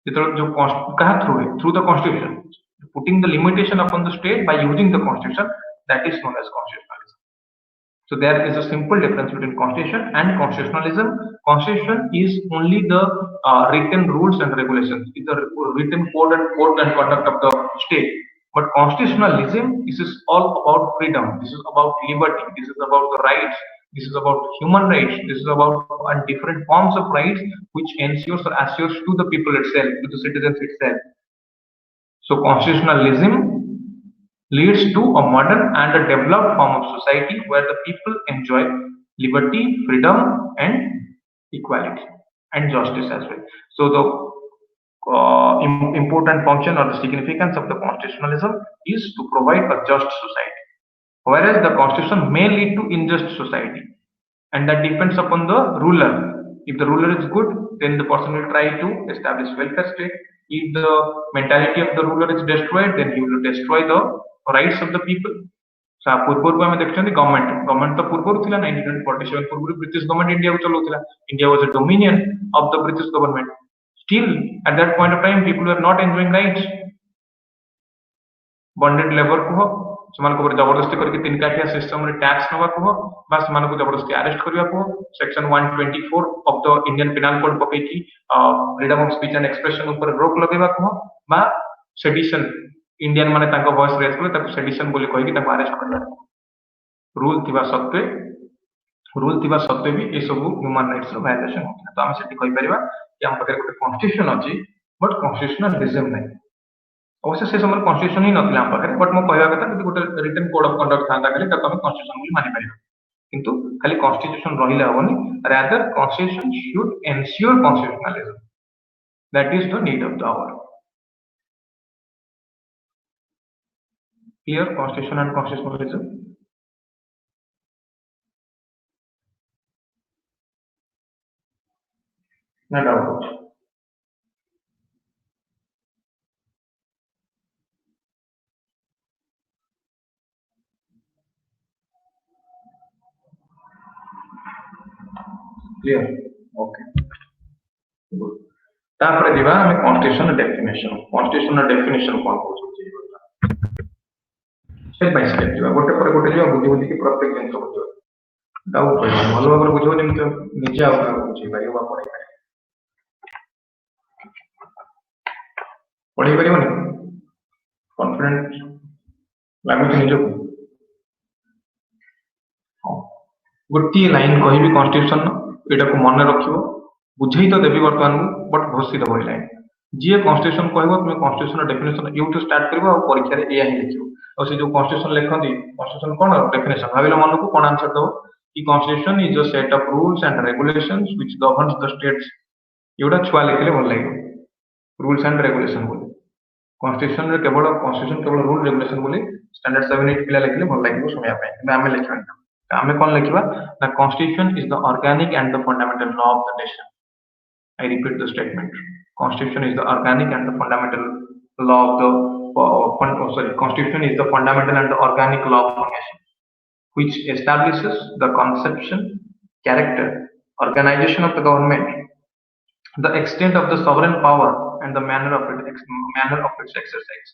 जेतबे जो कहा through the constitution, putting the limitation upon the state by using the constitution, that is known as constitutionalism. So there is a simple difference between constitution and constitutionalism. Constitution is only the written rules and regulations, it's the written code and conduct of the state. But constitutionalism, this is all about freedom, this is about liberty, this is about the rights, this is about human rights, this is about different forms of rights which ensures or assures to the people itself, to the citizens itself. So constitutionalism leads to a modern and a developed form of society where the people enjoy liberty, freedom and equality and justice as well. So the important function or the significance of the constitutionalism is to provide a just society, whereas the constitution may lead to unjust society, and that depends upon the ruler. If the ruler is good, then the person will try to establish welfare state. If the mentality of the ruler is destroyed, then he will destroy the rights of the people. So पूर्व में देखते हैं government तो पूर्व थिला 1947 पूर्व British government India को चलाउथिला. India was a dominion of the British government. Still at that point of time people were not enjoying rights. Bonded labor को समान को जबरदस्ती करके तीन काठिया सिस्टम रे टैक्स नवा को बा समान को जबरदस्ती अरेस्ट करबा को section 124 of the Indian penal code पके की freedom of speech and expression ऊपर रोक लगेबा को बा सेडिशन इंडियन माने तांको वॉइस रेज करे ताको सेडिशन बोली कहि कि ताको अरेस्ट करबा. रूल थिबा सत्वे भी ये सब ह्यूमन राइट्स वायलेशन होता तो आम से कि आम पाखे गोटे कन्स्टिट्यूशन अच्छी बट कन्स्टिट्यूशनल रिजम नहीं अवश्य से समय कन्स्टिट्यूशन ही नथिला आम पाखे बट मो कहवा कथा कि गोटे रिटन कोड ऑफ कंडक्ट था खाली कन्स्टिट्यूशन बोली मानि परिबा किंतु खाली कन्स्टिट्यूशन रहिला हबनी rather constitution should ensure constitutionalism that is the need of the hour clear constitution and constitutionalism no doubt clear okay good तापर दिबा हम कॉन्स्टिट्यूशन डेफिनेशन कोन कहउछ स्टेप बाय स्टेप दिबा गोटे पर गोटे दिबा बुद्धि बुद्धि के प्रत्येक जिंस बुझो डाउट होय भलो भाबर बुझो नि तो निजे आउ बुझी पाइबा पढ़ी परिबनी कॉन्फिडेंट लागुच निजो गोटे लाइन कहबी कॉन्स्टिट्यूशन एटा को मन रखियो बुझेई तो देबी वर्तमान बट घोषी दबो लाइन जी कॉन्स्टिट्यूशन कहबो तुम कॉन्स्टिट्यूशन डेफिनेशन यूट्यूब स्टार्ट करबो और परीक्षा रे एया ही लिखियो और से जो कॉन्स्टिट्यूशन लिखंदी कॉन्स्टिट्यूशन कोन डेफिनेशन भाबिलो मन को कोन आंसर दो कि constitution is a set of rules and regulations which governs the states एटा छुआ लिखले भल लागियो रूल्स एंड रेगुलेशन बोली कॉन्स्टिट्यूशन रे केवल रूल रेगुलेशन बोली स्टैंडर्ड 7 8 पिला लिखले भल लागियो सुनिया पय कि आमे लिखबा आमे कोन लिखबा the constitution is the organic and the fundamental law of the nation I repeat the statement. Constitution is the organic and the fundamental law of the Constitution is the fundamental and the organic law of the nation, which establishes the conception, character, organization of the government, the extent of the sovereign power, and the manner of its exercise.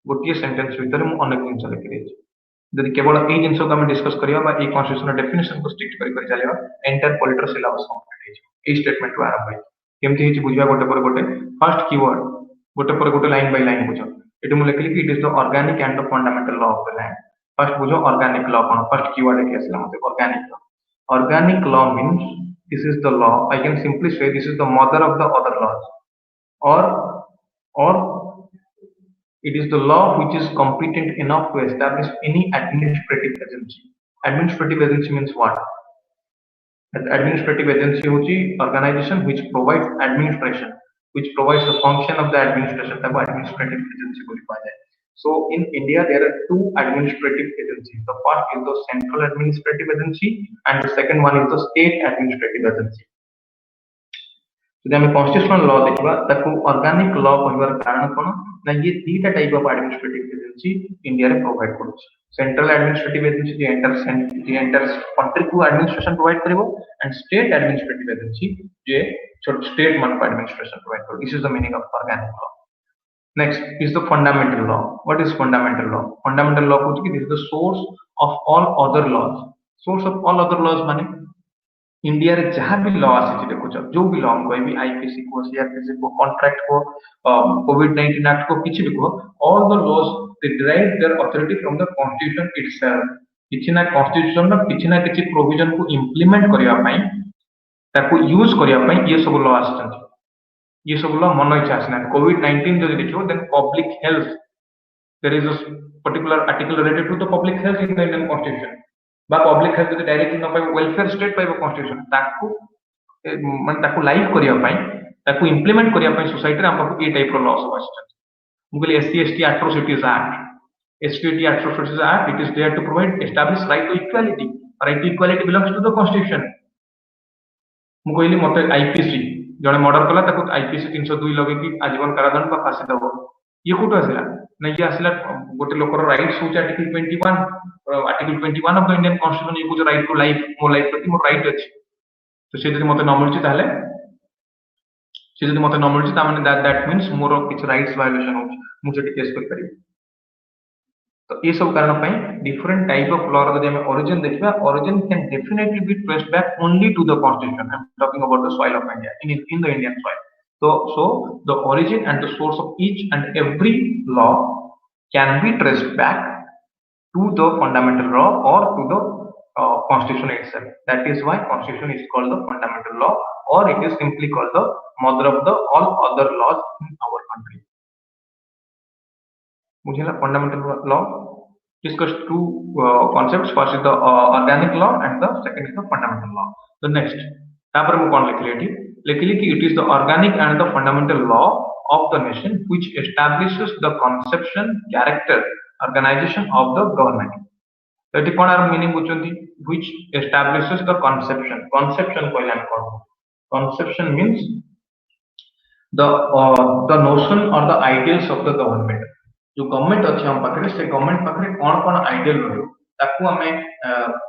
गोटिए sentence भीतर मु अनेक जिंस लिखि देछि यदि केवल ए जिंस को हम डिस्कस करिया बा ए कॉन्स्टिट्यूशन डेफिनेशन को स्ट्रिक्ट करि चलेबा एंटायर पॉलिटिकल सिलेबस कंप्लीट हे ए स्टेटमेंट को आरंभ है केमती हिच बुझिया गोटे पर गोटे फर्स्ट कीवर्ड गोटे पर गोटे लाइन बाय लाइन बुझो एटी मु लिखली कि it is the organic and the fundamental law of the land first बुझो ऑर्गेनिक लॉ कोन फर्स्ट कीवर्ड के असला मते organic law means this is the law I can simply say this is the mother of the other laws or it is the law which is competent enough to establish any administrative agency. Administrative agency means what? An administrative agency होची organization which provides administration, which provides the function of the administration. तब administrative agency बोली पाया जाए. So in India there are two administrative agencies. The first is the central administrative agency and the second one is the state administrative agency. जदि हम constitutional law देखबा ताकू organic law कहबार कारण कोन ना ये तीटा type of administrative agency India रे प्रोवाइड करूछ सेंट्रल एडमिनिस्ट्रेटिव एजेंसी जे एंटर कंट्री को एडमिनिस्ट्रेशन प्रोवाइड करिवो एंड स्टेट एडमिनिस्ट्रेटिव एजेंसी जे छोट स्टेट मन को एडमिनिस्ट्रेशन प्रोवाइड करो this is the meaning of organic law next is the fundamental law what is fundamental law को this is the source of all other laws source of all other laws माने India रे जहां भी law आसी देखो जो भी law हम कोई भी आईपीसी को सीआरपीसी को कॉन्ट्रैक्ट को कोविड-19 एक्ट को किछि भी को all the laws they derive their authority from the constitution itself किछि ना कॉन्स्टिट्यूशन ना किछि ना किछि प्रोविजन को इंप्लीमेंट करिया पई ताको यूज करिया पई ये सब लॉ आछन ये सब लॉ मन इच्छा आसना कोविड-19 जो देखियो then public health there is a particular article related to the public health in the Indian constitution बा पब्लिक हेल्थ जो डायरेक्टली न पाइ वेलफेयर स्टेट पाइ कॉन्स्टिट्यूशन ताकू माने ताकू लाइव करिया पई ताकू इंप्लीमेंट करिया पई सोसाइटी रे हम पाखु ए टाइप रो लॉ सब आछन मुगले SC ST atrocities act ST atrocities act it is there to provide establish right to equality right to equality belongs to the constitution मु कहली मते आईपीसी जने मर्डर कला ताकू आईपीसी 302 लगे कि आजीवन कारादंड बा फांसी दबो ये कोटो आसिला नै ये आसिला गोटे लोकर राइट्स होचे article 21 of the Indian constitution ये को राइट टू लाइफ मो लाइफ प्रति मो राइट अछि तो से जदि मते न मिलछि ताले से जदि मते न मिलछि ता माने दैट मींस मोर किछ राइट्स वायलेशन होछि मु जेटी केस कर करी तो ये सब कारण पई डिफरेंट टाइप ऑफ लॉ रो जदि हम ओरिजिन देखबा origin can definitely be traced back only to the constitution I am talking about the soil of India in the Indian soil so the origin and the source of each and every law can be traced back to the fundamental law or to the constitution itself. That is why constitution is called the fundamental law, or it is simply called the mother of the all other laws in our country. Mujhela fundamental law discuss two concepts. First is the organic law and the second is the fundamental law. The next तापर मैं कौन लिखली कि it is the organic and the fundamental law of the nation which establishes the conception, character, organization of the government. एटी कौन आर meaning बुझुंती which establishes the conception. Conception कहले हम कौन? Conception means the notion or the ideals of the government. जो government अच्छे हम पाखरे से गवर्नमेंट पाखरे कौन कौन आइडियल रहयो ताकू हमें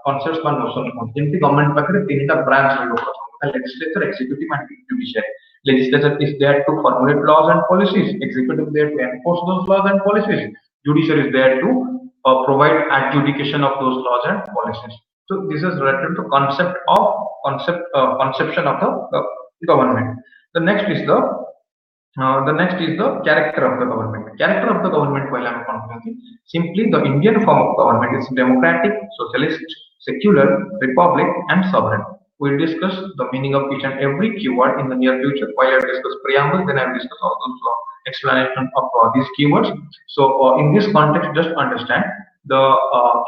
कॉन्सेप्ट्स बा नोशन को जेमति गवर्नमेंट पाखरे तीनटा ब्रांच रहयो प्रथम legislature executive and judiciary. Legislature is there to formulate laws and policies, executive there to enforce those laws and policies, judiciary is there to provide adjudication of those laws and policies. So this is related to conception of the government. The next is the character of the government. Character of the government पहले हम कौन कहते हैं? Simply the Indian form of government is democratic, socialist, secular, republic, and sovereign. We'll discuss the meaning of each and every keyword in the near future. While I discuss preamble, then I will discuss all those explanation of these keywords. So in this context, just understand the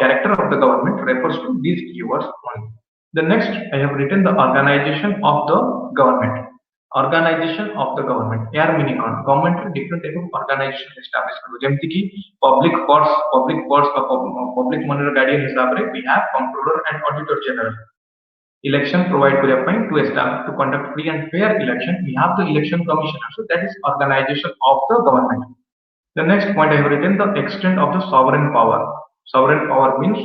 character of the government refers to these keywords only. The next, I have written the organization of the government. Organization of the government. Air meaning on government different type of organization established करो. जेमती कि public purse का public money guardian हिसाब रे we have comptroller and auditor general. Election provide to establish to conduct free and fair election. We have the election commissioner. So that is organization of the government. The next point I have written the extent of the sovereign power. Sovereign power means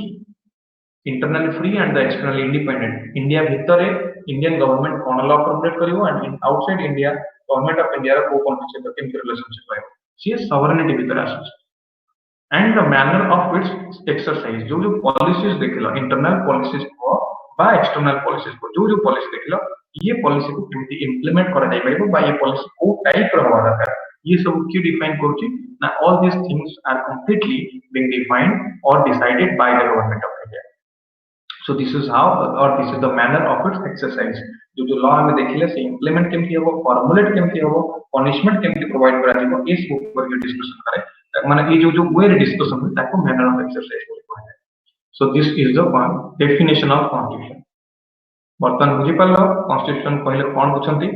internally free and the externally independent. India भितर Indian government कौन law formulate करियो and in outside India government of India रा को कौन से तो किन relationship है. See sovereignty भितर आसुच. And the manner of its exercise. जो policies देखिला internal policies को बा external policies को जो policy देखिला ये policy को किमती implement करा जाए पाइबो बा ये policy को type रहवा दरकार. ये सब क्यों define करूची ना all these things are completely being defined or decided by the government of India. So this is how or this is the manner of its exercise. जो law में देखिले से implement केमती होबो, formulate केमती होबो, punishment केमती provide करा जाइबो इस ऊपर ये discussion करे. माने ये जो way discussion में ताको manner of exercise बोलते हैं. So this is the definition of constitution. बर्तन बुझी पालो constitution पहले कौन बुझंती?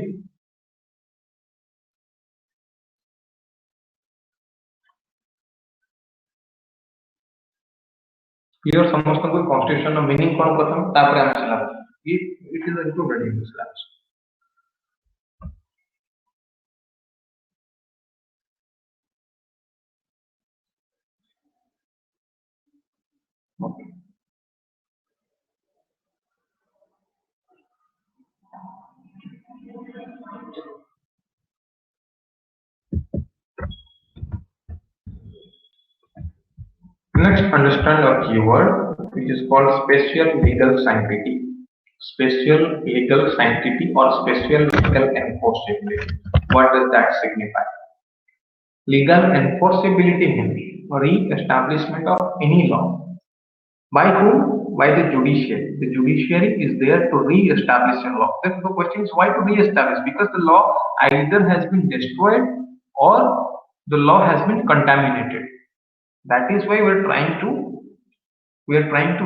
Clear समस्त को constitution नो meaning कौन प्रथम तापर हम चला. It is included in this class. Okay. Next, understand a keyword which is called special legal sanctity. Special legal sanctity or special legal enforceability. What does that signify? Legal enforceability means re-establishment of any law. By whom? By the judiciary. The judiciary is there to re-establish a law. Then the question is why to re-establish? Because the law either has been destroyed or the law has been contaminated. That is why we are trying to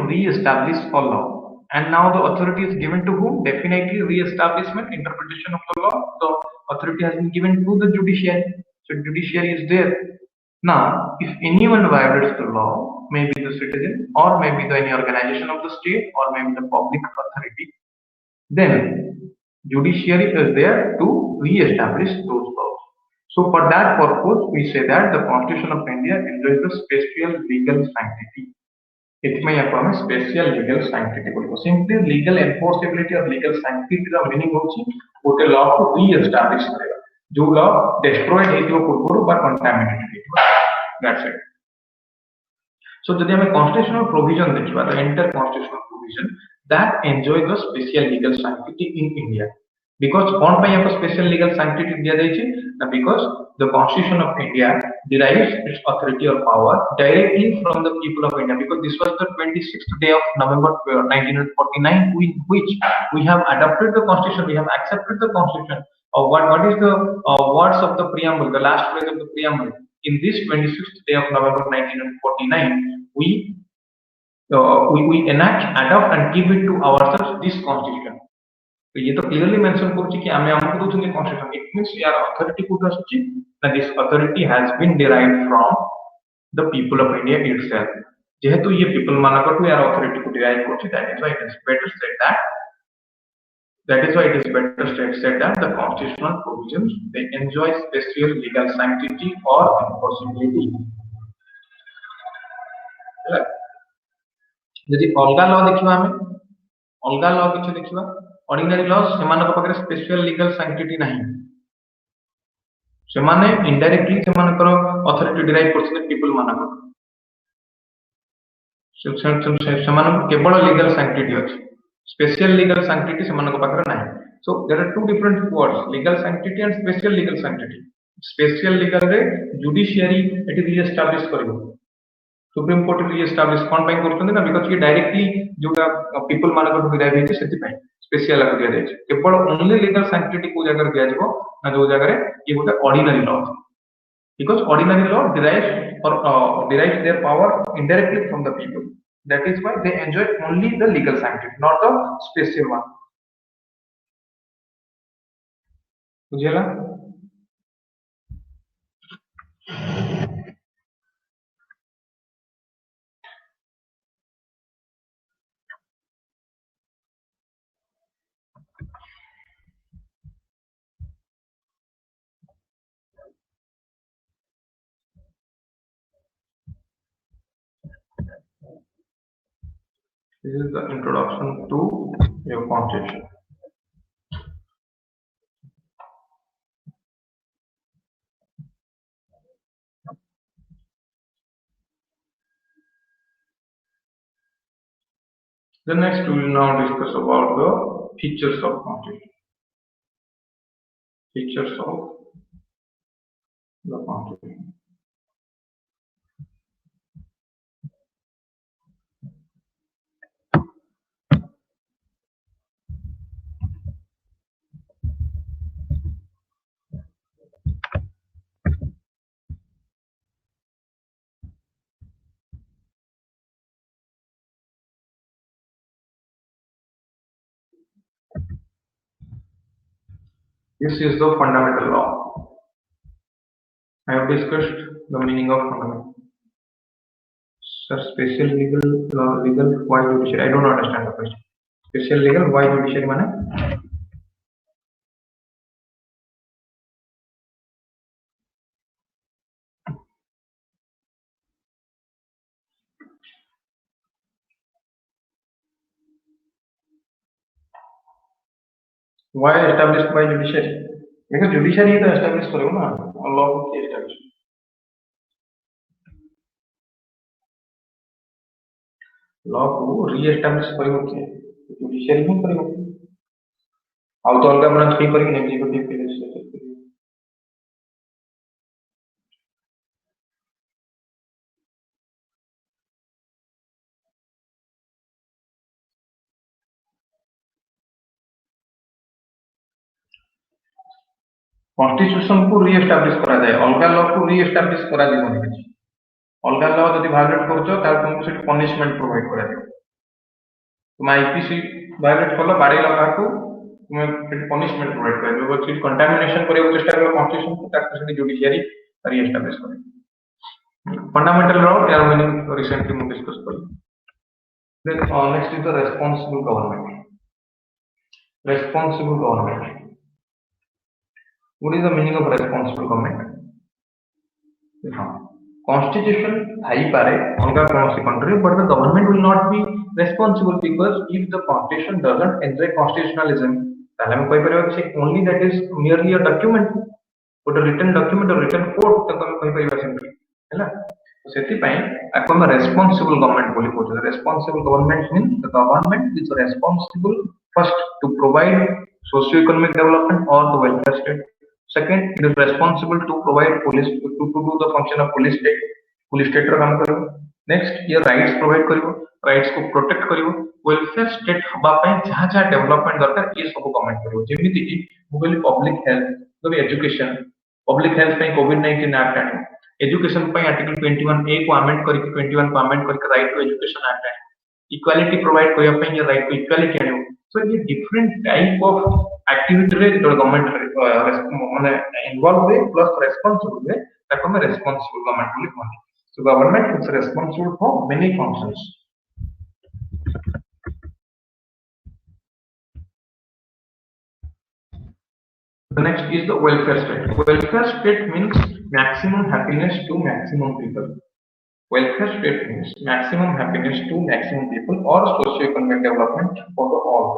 re-establish a law. And now the authority is given to whom? Definitely re-establishment, interpretation of the law. The authority has been given to the judiciary. So judiciary is there. Now, if anyone violates the law, maybe the citizen or maybe any organization of the state or maybe the public authority, then judiciary is there to re-establish those laws. So for that purpose, we say that the Constitution of India enjoys the special legal sanctity. It may have special legal sanctity. Simply legal enforceability or legal sanctity the meaning of a law to re-establish. जो law destroyed ହେଇଥିବ ପୂର୍ବରୁ ବା contaminated ହେଇଥିବ. That's it. So ଯଦି ଆମେ constitutional provision ଦେଖିବା the entire constitutional provision that enjoy the special legal sanctity in India. Because कौन ପାଇଁ आपको special legal sanctity दिया जायछि? Because the Constitution of India derives its authority or power directly from the people of India, because this was the 26th day of November 1949, which we have adopted the Constitution, we have accepted the Constitution. What is the words of the preamble, the last phrase of the preamble? In this 26th day of November 1949, we enact, adopt and give it to ourselves this Constitution. तो ये तो clearly mention करूची कि आमे हमको दोछन constitution, it means यार authority कोड आसुची ना, this authority has been derived from the people of India itself, जेहेतु ये पीपल मानकर यार अथॉरिटी को डिराइव करूची, that is why it is better said that the constitutional provisions they enjoy special legal sanctity or enforceability. यदि अलगा law देखिबा हमें अलगा लॉ किछ देखिबा, ऑर्डिनरी लॉ सेमानक पाखरे स्पेशल लीगल सैंक्टिटी नाही, सेमाने इनडायरेक्टली सेमानकर अथॉरिटी डिराइव करछन पीपल मानक, सेमानक केवल लीगल सैंक्टिटी अछि, स्पेशल लीगल सैंक्टिटी सेमानक पाखरे नाही. So there are two different words, legal sanctity and special legal sanctity. Special legal रे judiciary eighty re-establish करिवो, supreme court re-establish कोन पई करछन ना, because ये डायरेक्टली जोटा पीपल मानक टू डिराइव हेछि सेति पई स्पेशल लग दिया जाय. केवल ओनली लीगल सैंक्टिटी को जगह दिया जिवो ना, जो जगह रे ये गोटे ordinary law, because ordinary law derives their power indirectly from the people, that is why they enjoy only the legal sanctity, not the special one. बुझेला? This is the introduction to your constitution. The next we will now discuss about the features of constitution. Features of the constitution. This is the fundamental law. I have discussed the meaning of fundamental. Sir, special legal, why judiciary? I don't understand the question. Special legal, why judiciary माने? Why established by judiciary? Because judiciary is established करेगा ना, और law को क्या establish? Law को re-establish करेगा क्या? judiciary में करेगा. आउ तो अलग ब्रांच भी करेगी, एग्जीक्यूटिव के लेजिस्लेचर के. कॉन्स्टिट्यूशन को रीएस्टैब्लिश करा जाए, अलगा लॉ को रीएस्टैब्लिश करा दिबोनी किछि. अलगा लॉ जदि वायलेट करछो तार तुमको सेठी पनिशमेंट प्रोवाइड करा दिबो. तुम आईपीसी वायलेट करला बाडे लगा को तुम सेठी पनिशमेंट प्रोवाइड करा दिबो. सेठी कंटामिनेशन करियो चेष्टा करला कॉन्स्टिट्यूशन को, तार सेठी जुडिशियरी रीएस्टैब्लिश करे. फंडामेंटल लॉ यार मीनिंग रिसेंटली हम डिस्कस कर. Then next is the responsible government. Responsible government. What is the meaning of responsible government? Constitution thai pare onka konosi country, but the government will not be responsible, because if the constitution doesn't enjoy constitutionalism, then हम कहि परिबा कि only that is merely a document, but a written document or written code तक हम कहि परिबा simply हैला. तो सेति पई आको हम responsible government बोली कहते. Responsible government means the government is responsible first to provide socio-economic development or the welfare state. Second, it is responsible to provide police to do the function of police state ର କାମ କରିବ। Next, ये rights provide କରିବ, rights को protect କରିବ, welfare state हवा ପାଇଁ ଯାହା ଯାହା development ଦରକାର ये ସବୁ government କରିବ। ଯେମିତି କି ମୁଁ କହିଲି public health, तो education, public health ପାଇଁ COVID-19 act ଆଣିବ, education ପାଇଁ article 21A को amend କରିକି 21 को amend करके right to education act आଣିବ, equality provide କରିବା ପାଇଁ ये right to equality आଣିବ। So ये different type of activity रे जो government माने involve हुए plus responsible हुए ताको हम responsible government बोली कहते। So government is responsible for many functions. The next is the welfare state. Welfare state means maximum happiness to maximum people. Welfare state means maximum happiness to maximum people or socio-economic development for the all.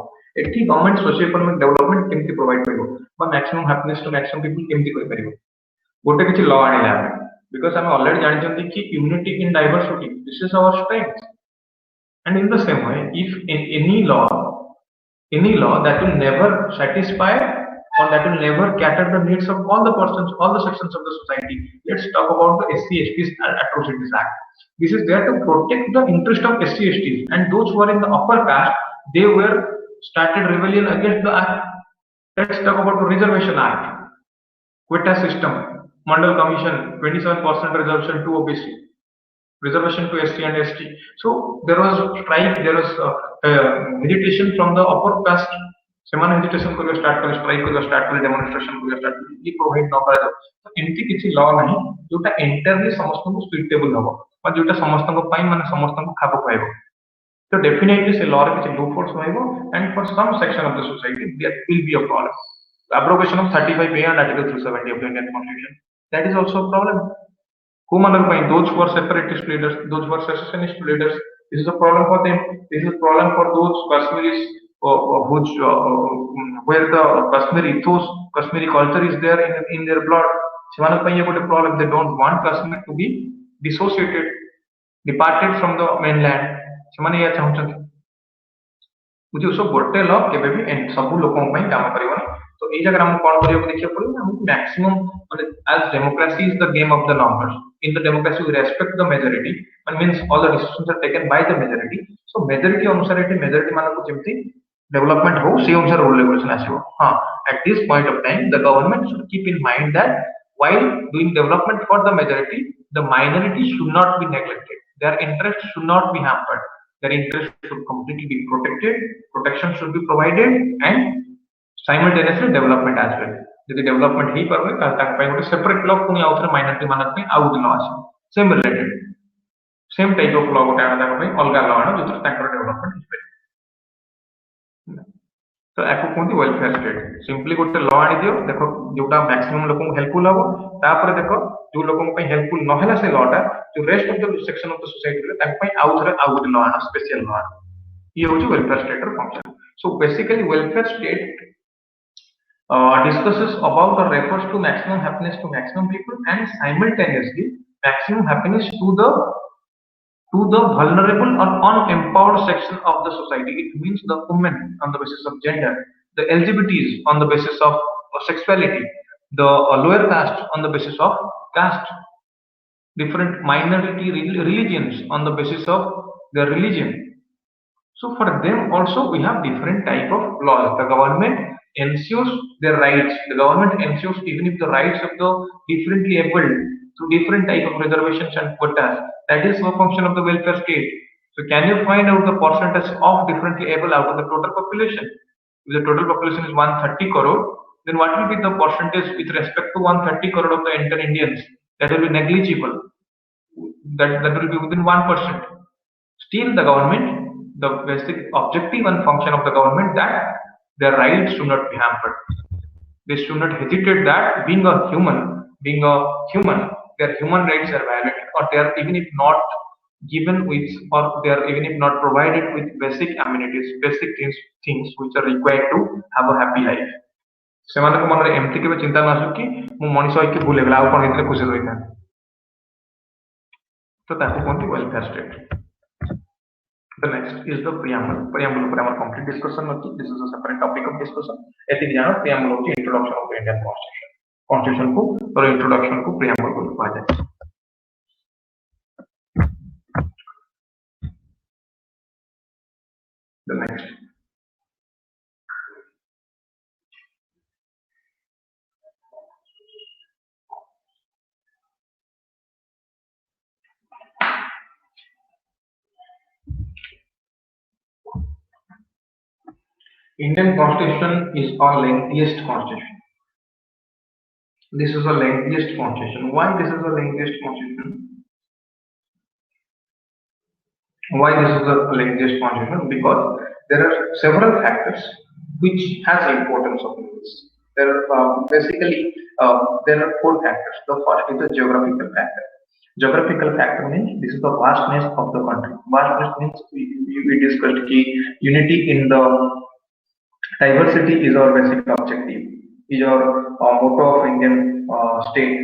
एठी government socio economic development केमती provide करिवो बा maximum happiness to maximum people केमती करि परिवो गोटे किछि law आनिला बिकॉज़ हम ऑलरेडी जानि छथि कि unity in diversity this is our strength and in the same way if in any law that will never satisfy or that will never cater the needs of all the persons, all the sections of the society. Let's talk about the SC/STs Atrocities Act. This is there to protect the interest of SC/STs and those who are in the upper caste. They were started rebellion against the act. Let's talk about the Reservation Act, quota system, Mandal Commission, 27% reservation to OBC, reservation to SC and ST. So there was strike, there was agitation from the upper caste. ସେମାନେ agitation କରିବା start କଲେ, strike କରିବା start କଲେ, demonstration କରିବା start କଲେ, ये provide न କରାଯାଉ। ତ ଏମିତି କିଛି law ନାହିଁ ଯୋଉଟା entirely ସମସ୍ତଙ୍କୁ suitable ହବ ବା ଯୋଉଟା ସମସ୍ତଙ୍କ ପାଇଁ ମାନେ ସମସ୍ତଙ୍କୁ ଖାପ ଖୁଆଇବ। So definitely ସେ law ରେ କିଛି loopholes ରହିବ and for some section of the society there will be a problem. The abrogation of 35A and Article 370 of the Indian Constitution, that is also a problem. Those who are separatist leaders, those who are secessionist leaders, this is a problem for them. This is a problem for those Kashmiris where the Kashmiri ethos, Kashmiri culture is there in their blood. Problem. They don't want Kashmir to be dissociated, departed from the mainland. बुझो गोटे law केबे भी सब लोगों ପାଇଁ काम କରିबनी। तो एई जगह हम कोन करियो देखियो पड़ो हम मैक्सिमम माने as democracy is the game of the numbers, in the democracy we respect the majority and means all the decisions are taken by the majority. So majority अनुसार एटी majority मान को जेमती डेवलपमेंट हो से अनुसार rule regulation आसीबो। हां, at this point of time the government should keep in mind that while doing development for the majority, the minority should not be neglected, their interests should not be hampered, their interests should completely be protected, protection should be provided and simultaneously development as well. यदि development ही परवे ताक पय गोटे separate law पुनी आउथरे minority मानक पे out law आसे same related same type of law गोटे आना पे अलगा लॉ आना जोतर ताकर डेवलपमेंट ही पे। तो एको कोंती वेलफेयर स्टेट सिंपली गोटे लॉ आनी दियो देखो जोटा मैक्सिमम लोगों को हेल्पफुल हबो तापर देखो जो लोगों को हेल्पफुल न होला से लॉ टा जो rest of the section of the society रे ताक पय आउथरे आउट लॉ आना स्पेशल लॉ आना ये होची वेलफेयर स्टेट र function. So basically welfare state discusses about or refers to maximum happiness to maximum people and simultaneously maximum happiness to the vulnerable or unempowered section of the society. It means the women on the basis of gender, the LGBTs on the basis of sexuality, the lower caste on the basis of caste, different minority religions on the basis of their religion. So for them also we have different type of laws. The government ensures their rights. The government ensures even if the rights of the differently abled through different type of reservations and quotas. That is a function of the welfare state. So can you find out the percentage of differently able out of the total population? If the total population is 130 crore, then what will be the percentage with respect to 130 crore of the entire Indians? That will be negligible. That will be within 1%. Still the government, the basic objective and function of the government that their rights should not be hampered. They should not hesitate that being a human, their human rights are violated, or they are even if not given with, or they are even if not provided with basic amenities, basic things which are required to have a happy life. ସେମାନଙ୍କ ମନରେ ଏମିତି କେବେ ଚିନ୍ତା ନ ଆସୁ କି ମୁଁ ମଣିଷ ହେଇକି ଭୁଲ ହେଇଗଲା ଆଉ କଣ ହେଇଥିଲେ ଖୁସି ରହିଥାନ୍ତି। ତ ତାକୁ କୁହନ୍ତି welfare state. The next is the preamble. Preamble पर हमारा complete discussion होती है. This is a separate topic of discussion. ऐसे भी जानो preamble होती है introduction of the Indian Constitution. Constitution को और इंट्रोडक्शन को प्रियम्बल बोली कहा जाए। The next. Indian Constitution is our lengthiest constitution. This is the lengthiest constitution. Why this is the lengthiest constitution? Why this is the lengthiest constitution? Because there are several factors which has importance of this. There are basically there are four factors. The first is the geographical factor. Geographical factor means this is the vastness of the country. Vastness means we discussed key unity in the diversity is our basic objective. Is our motto of Indian state.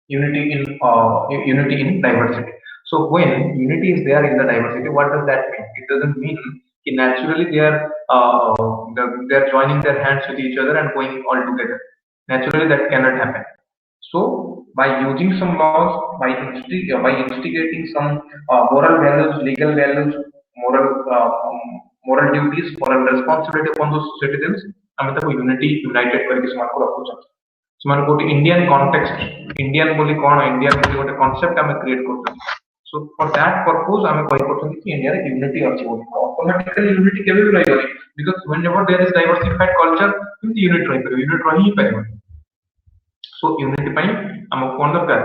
Unity in diversity. So when unity is there in the diversity, what does that mean? It doesn't mean that naturally they are joining their hands with each other and going all together. Naturally, that cannot happen. So by using some laws, by instigating some moral values, legal values, moral duties, moral responsibility upon those citizens, ଆମେ ତାକୁ united କରିକି ସେମାନଙ୍କୁ ରଖୁଛନ୍ତି। ସେମାନେ ଗୋଟେ Indian context, Indian ବୋଲି କଣ, Indian ବୋଲି ଗୋଟେ concept ଆମେ create କରୁଛନ୍ତି। So for that purpose ଆମେ କହି କରୁଛନ୍ତି କି India ରେ unity ଅଛି ବୋଲି। Automatically unity କେବେ ବି ରହିବନି, because whenever there is diversified culture, କେମିତି unity ରହିପାରିବ? Unity ରହି ହିଁ ପାରିବନି। So unity ପାଇଁ ଆମକୁ କଣ ଦରକାର?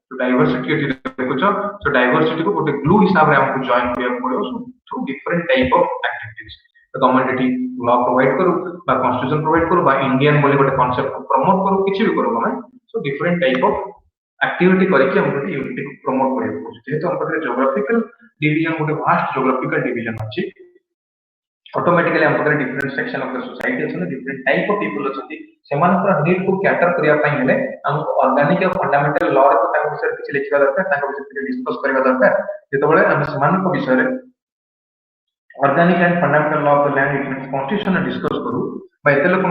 So diversity ଯଦି ଦେଖୁଛ, so diversity को ଗୋଟେ glue ହିସାବରେ ଆମକୁ join କରିବାକୁ ପଡ଼ିବ। So through different type of activities, the government ଏଠି law provide करू बा constitution provide करू बा Indian ବୋଲି ଗୋଟେ concept को promote करू, କିଛି भी करू ଆମେ। So different type of activity କରିକି हमको unity को promote କରିବାକୁ ପଡୁଛି। ଯେହେତୁ ଆମ ପାଖରେ geographical division ଗୋଟେ vast geographical division ଅଛି, automatically हम पाखरे different section of the society अछन, different type of people अछन, सेमानकर नीड को कैटर करिया पई हेले हमको ऑर्गेनिक और फंडामेंटल लॉ रे ताको विषय किछ लिखिबा दरकार, ताको विषय डिस्कस करबा दरकार। जेतबेले हम सेमानक विषय रे organic and fundamental law of the land it means constitution discuss करू बा एते लोक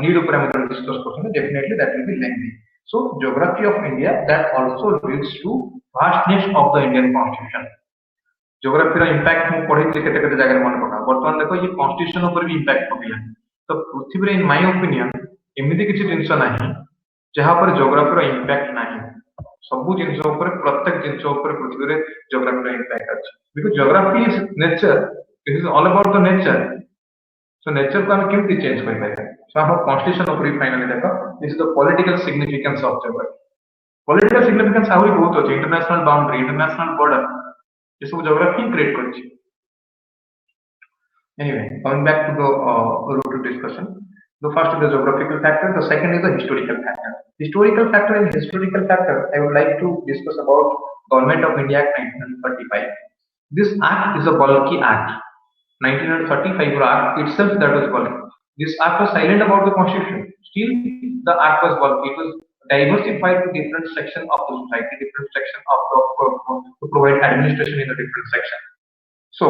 नीड ऊपर हम डिस्कस करछन, definitely that will be lengthy. So geography of India that also leads to vastness of the Indian constitution. Geography रो impact मु पढि केते केते जगह मन पका वर्तमान देखो ये कॉन्स्टिट्यूशन ऊपर भी इंपैक्ट पकिला। तो पृथ्वी रे इन माय ओपिनियन एमिति किछि जिंस नाही जहां पर ज्योग्राफी रो इंपैक्ट नाही। सब जिंस ऊपर प्रत्येक जिंस ऊपर पृथ्वी रे ज्योग्राफी रो इंपैक्ट अछि, because geography is nature, it is all about the nature. So nature को हम केमति चेंज कर पाए? सो हम कॉन्स्टिट्यूशन ऊपर फाइनली देखो, this is the political significance of geography. Political significance आहुरी बहुत अछि, इंटरनेशनल बाउंड्री, इंटरनेशनल बॉर्डर, ये सब ज्योग्राफी क्रिएट करछि। Anyway, coming back to the root of discussion, the first is the geographical factor, the second is the historical factor. Historical factor and historical factor, I would like to discuss about Government of India Act 1935. This act is a bulky act. 1935 act itself that was bulky. This act was silent about the constitution. Still, the act was bulky. It was diversified to different sections of the society, different section of the to provide administration in the different section. So,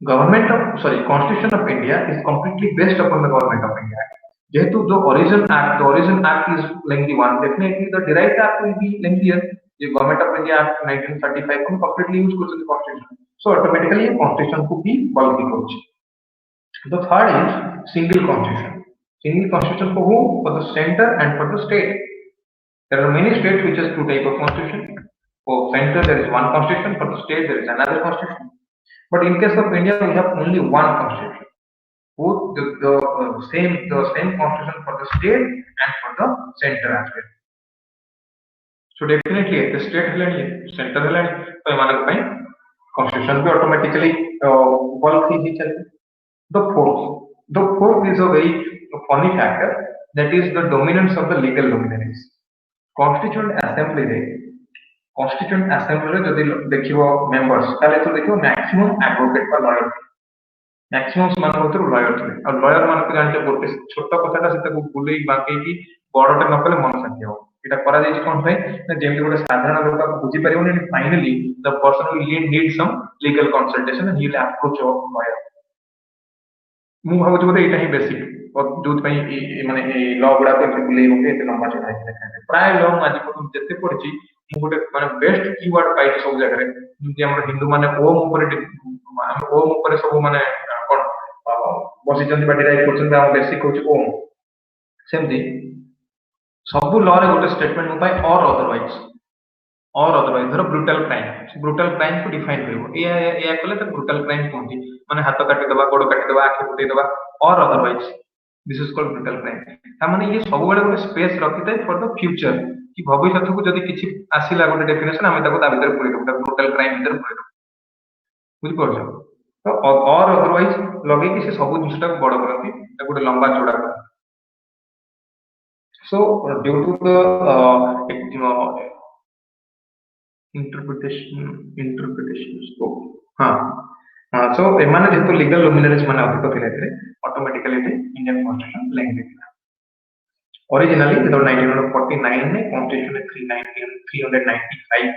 Constitution of India is completely based upon the Government of India Act. Jehetu the origin act is lengthy one, definitely the derived act will be lengthier. The Government of India Act 1935 को completely use करते constitution, so automatically ये constitution को भी bulky करते। The third is single constitution. Single constitution for who? For the center and for the state. There are many states which has two type of constitution. For center there is one constitution, for the state there is another constitution. But in case of India, we have only one constitution. Both the same constitution for the state and for the center as well. So definitely the state helani, center helani, तो हमारे को भाई constitution भी automatically bulky ही चलते। The fourth is a very funny factor, that is the dominance of the legal luminaries. Constituent Assembly रे जदि देखिबो members ताले तो देखिबो मैक्सिमम एडवोकेट बा लॉयर, मैक्सिमम मान होतरो लॉयर थे। और लॉयर मान के जानते गोटे छोट कथाटा सेटा को बुलेई बाकी की बड़टा न कले मन शांति हो। एटा करा जाय कोन भाई ना जेमति गोटे साधारण लोक को बुझी परिबोनी, finally the person will need some legal consultation and he will approach a lawyer. मु भाबो जे एटा ही बेसिक जो माने लॉ गुडा को बुले होके लंबा चढ़ा है प्राय लॉ आज पर्यंत जते पढ़ी गोटे माने बेस्ट कीवर्ड पाई सब जगह जे हमर हिंदू माने ओम ऊपर सब माने कोन बसी जंती बाटी राइट करछन हम बेसिक होची ओम सेमती सब लॉ रे गोटे स्टेटमेंट पाई और अदरवाइज धर ब्रुटल क्राइम को डिफाइन करिवो या कले तो ब्रुटल क्राइम कहती माने हाथ काटी दबा गोड़ काटी दबा आंख फुटै दबा और otherwise this is called brutal crime ता माने ये सब बड़े गोटे स्पेस रखितै फॉर द फ्यूचर कि भविष्य को जदी किछि आसीला गोटे डेफिनेशन हम ताको ता भीतर पुरै दबा ब्रुटल क्राइम भीतर पुरै दबा बुझि परछो तो और अदरवाइज लगे कि से सब जिनिसटा बड़ करती गोटे लंबा चौड़ा करती so due to the interpretation scope हाँ so एमाने जेतो लीगल लुमिनरीज माने अधिक थिले थे ऑटोमेटिकली थे इंडियन कॉन्स्टिट्यूशन लैंग्वेज था ओरिजिनली विद 1949 में कॉन्स्टिट्यूशन में 395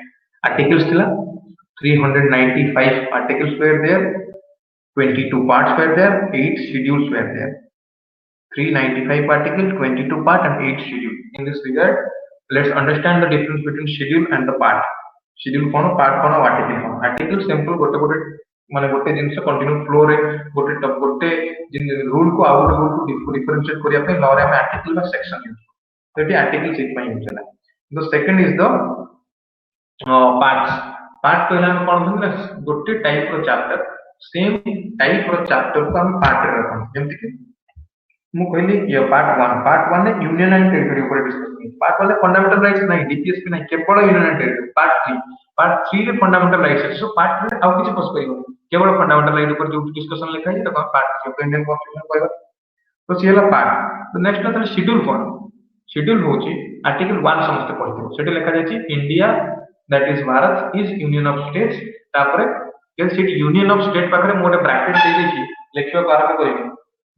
आर्टिकल्स थिला 395 articles were there 22 parts were there 8 schedules were there 395 articles 22 part and 8 schedule in this regard let's understand the difference between schedule and the part schedule cone part cone article simple गोटे माने गोटे जिंस continue flow रे गोटे rule को out rule को differentiate करिया पे law रे हम आर्टिकल बा सेक्शन यूज तो आर्टिकल सेट में यूज होला the second is the part कहला हम कोन होना गोटे टाइप रो चैप्टर सेम टाइप रो चैप्टर को हम पार्ट रे रखन जेमति कि मु कहली ये पार्ट 1 ने यूनियन एंड टेरिटरी ऊपर डिस्कस की पार्ट 1 फंडामेंटल राइट्स नहीं डीपीएसपी नहीं केवल यूनियन एंड टेरिटरी पार्ट 3 रे फंडामेंटल राइट्स सो पार्ट 3 आउ किछ पस परिबो केवल फंडामेंटल राइट ऊपर जो डिस्कशन लिखा है तो पार्ट 3 इंडियन कॉन्स्टिट्यूशन कहबा तो सिला पार्ट तो नेक्स्ट ना शेड्यूल कोन शेड्यूल होची आर्टिकल 1 समस्त पढ़ितो सेठी लिखा जायछि India that is Bharat is union of states तापरे के सेठी यूनियन ऑफ स्टेट पाखरे मोटे ब्रैकेट दे देछि लेखियो आरंभ करिबो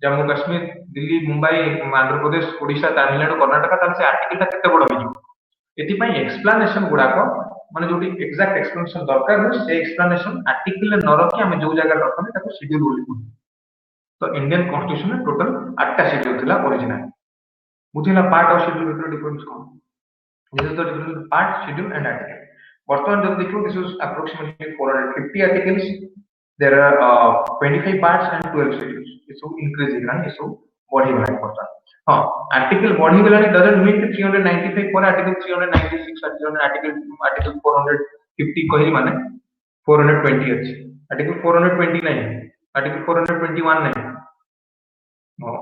जम्मू कश्मीर दिल्ली मुंबई आंध्र प्रदेश ओडिशा तमिलनाडु कर्नाटक ताल से आर्टिकल ता केते बड़ होइजो एति पई एक्सप्लेनेशन गुडा को माने जोटी एग्जैक्ट एक्सप्लेनेशन दरकार हो से एक्सप्लेनेशन आर्टिकल न रखि हम जो जगह रखने ताको शेड्यूल बोली तो इंडियन कॉन्स्टिट्यूशन में टोटल 8टा शेड्यूल थिला ओरिजिनल बुझिला पार्ट और शेड्यूल बिटवीन डिफरेंस कोन this is the difference part schedule and article वर्तमान जब देखो this is approximately 450 articles there are 25 parts and 12 schedules इसो इंक्रीज होगा इसो बढ़ी गला पड़ता हां आर्टिकल बढ़ी गला doesn't mean कि 395 पर आर्टिकल 396 आर्टिकल 450 कहली माने 420 अछि आर्टिकल 420 नहीं आर्टिकल 421 नहीं